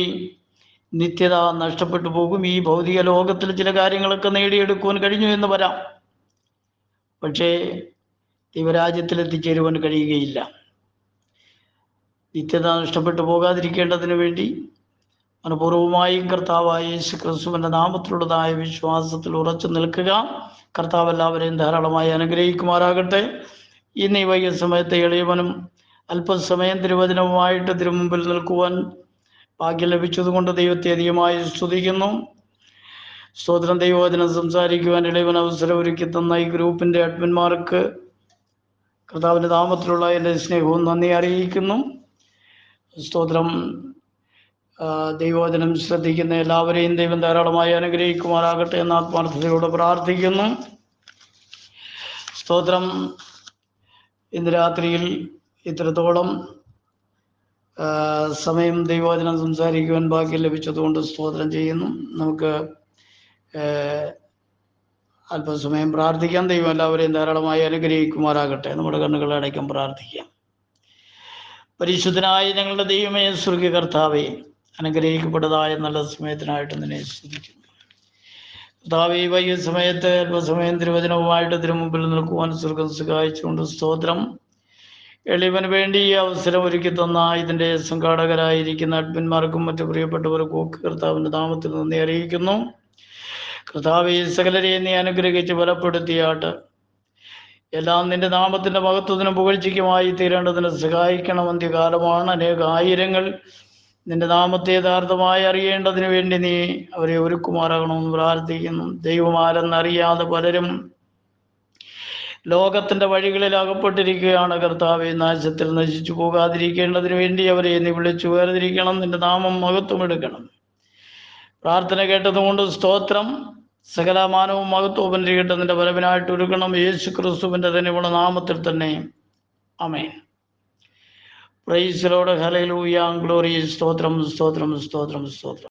നിത്യത നഷ്ടപ്പെട്ടു പോകും. ഈ ഭൗതിക ലോകത്തിൽ ചില കാര്യങ്ങളൊക്കെ നേടിയെടുക്കുവാൻ കഴിഞ്ഞു എന്ന് വരാം, പക്ഷേ ദൈവരാജ്യത്തിൽ എത്തിച്ചേരുവാൻ കഴിയുകയില്ല. നിത്യത നഷ്ടപ്പെട്ടു പോകാതിരിക്കേണ്ടതിന് വേണ്ടി മനഃപൂർവ്വമായും കർത്താവായ യേശു ക്രിസ്തുവിൻ്റെ നാമത്തിലുള്ളതായ വിശ്വാസത്തിൽ ഉറച്ചു നിൽക്കുക. കർത്താവ് എല്ലാവരെയും ധാരാളമായി അനുഗ്രഹിക്കുമാറാകട്ടെ. ഇന്ന് ഈ വൈകിയ സമയത്തെ എളിയവനും അല്പസമയം തിരുവചനവുമായിട്ട് തിരുമുമ്പിൽ നിൽക്കുവാൻ ഭാഗ്യം ലഭിച്ചതുകൊണ്ട് ദൈവത്തെ അധികമായി സ്തുതിക്കുന്നു. സ്തോത്രം. ദൈവവചനം സംസാരിക്കുവാൻ ഇളയവൻ അവസരം ഒരുക്കി തന്ന ഈ ഗ്രൂപ്പിൻ്റെ അഡ്മിന്മാർക്ക് കർത്താവിൻ്റെ നാമത്തിലുള്ള എൻ്റെ സ്നേഹവും നന്ദി അറിയിക്കുന്നു. സ്തോത്രം. ദൈവവചനം ശ്രദ്ധിക്കുന്ന എല്ലാവരെയും ദൈവം ധാരാളമായി അനുഗ്രഹിക്കുമാറാകട്ടെ എന്ന് ആത്മാർത്ഥതയോടെ പ്രാർത്ഥിക്കുന്നു. സ്തോത്രം. ഇന്ന് രാത്രിയിൽ ഇത്രത്തോളം സമയം ദൈവവചനം സംസാരിക്കുവാൻ ഭാഗ്യം ലഭിച്ചതുകൊണ്ട് സ്തോത്രം ചെയ്യുന്നു. നമുക്ക് അല്പസമയം പ്രാർത്ഥിക്കാം. ദൈവം എല്ലാവരെയും ധാരാളമായി അനുഗ്രഹിക്കുമാറാകട്ടെ. നമ്മുടെ കണ്ണുകളെ അടയ്ക്കാൻ പ്രാർത്ഥിക്കാം. പരിശുദ്ധനായ ഞങ്ങളുടെ ദൈവമേ, സ്വർഗ്ഗ കർത്താവേ, അനുഗ്രഹിക്കപ്പെട്ടതായ നല്ല സമയത്തിനായിട്ട് നിന്നെ സ്തുതിക്കുന്നു. കർത്താവേ, വൈകിയ സമയത്ത് അല്പസമയം തിരുവചനവുമായിട്ട് തിരുമുമ്പിൽ നിൽക്കുവാൻ സ്വർഗം സഹായിച്ചുകൊണ്ട് സ്തോത്രം. എളിവന് വേണ്ടി ഈ അവസരം ഒരുക്കി തന്ന ഇതിൻ്റെ സംഘാടകരായിരിക്കുന്ന അഡ്മിന്മാർക്കും മറ്റു പ്രിയപ്പെട്ടവർക്കും ഒക്കെ കർത്താവിൻ്റെ നാമത്തിൽ നന്ദി അറിയിക്കുന്നു. കർത്താവ് ഈ സകലരെയും നീ അനുഗ്രഹിച്ച് ബലപ്പെടുത്തിയാട്ട് എല്ലാം നിന്റെ നാമത്തിൻ്റെ മഹത്വത്തിനും പുകഴ്ചയ്ക്കുമായി തീരേണ്ടതിന് സഹായിക്കണം. അന്ത്യകാലമാണ്. അനേക ആയിരങ്ങൾ നിന്റെ നാമത്തെ യഥാർത്ഥമായി അറിയേണ്ടതിന് വേണ്ടി നീ അവരെ ഒരുക്കുമാറാകണമെന്ന് പ്രാർത്ഥിക്കുന്നു. ദൈവമാരെന്നറിയാതെ പലരും ലോകത്തിൻ്റെ വഴികളിൽ അകപ്പെട്ടിരിക്കുകയാണ്. കർത്താവെ, നാശത്തിൽ നശിച്ചു പോകാതിരിക്കേണ്ടതിന് വേണ്ടി അവരെ നീ വിളിച്ചു വേർതിരിക്കണം. നിന്റെ നാമം മഹത്വമെടുക്കണം. പ്രാർത്ഥന കേട്ടതുകൊണ്ട് സ്തോത്രം. സകലമാനവും മഹത്വവും കേട്ട് നിന്റെ വരവിനായിട്ട് ഒരുക്കണം. യേശു ക്രിസ്തുവിൻ്റെ തന്നെയുള്ള നാമത്തിൽ തന്നെ amen. Praise the Lord. Hallelujah. Glory. സ്തോത്രം, സ്തോത്രം, സ്തോത്രം, സ്തോത്രം.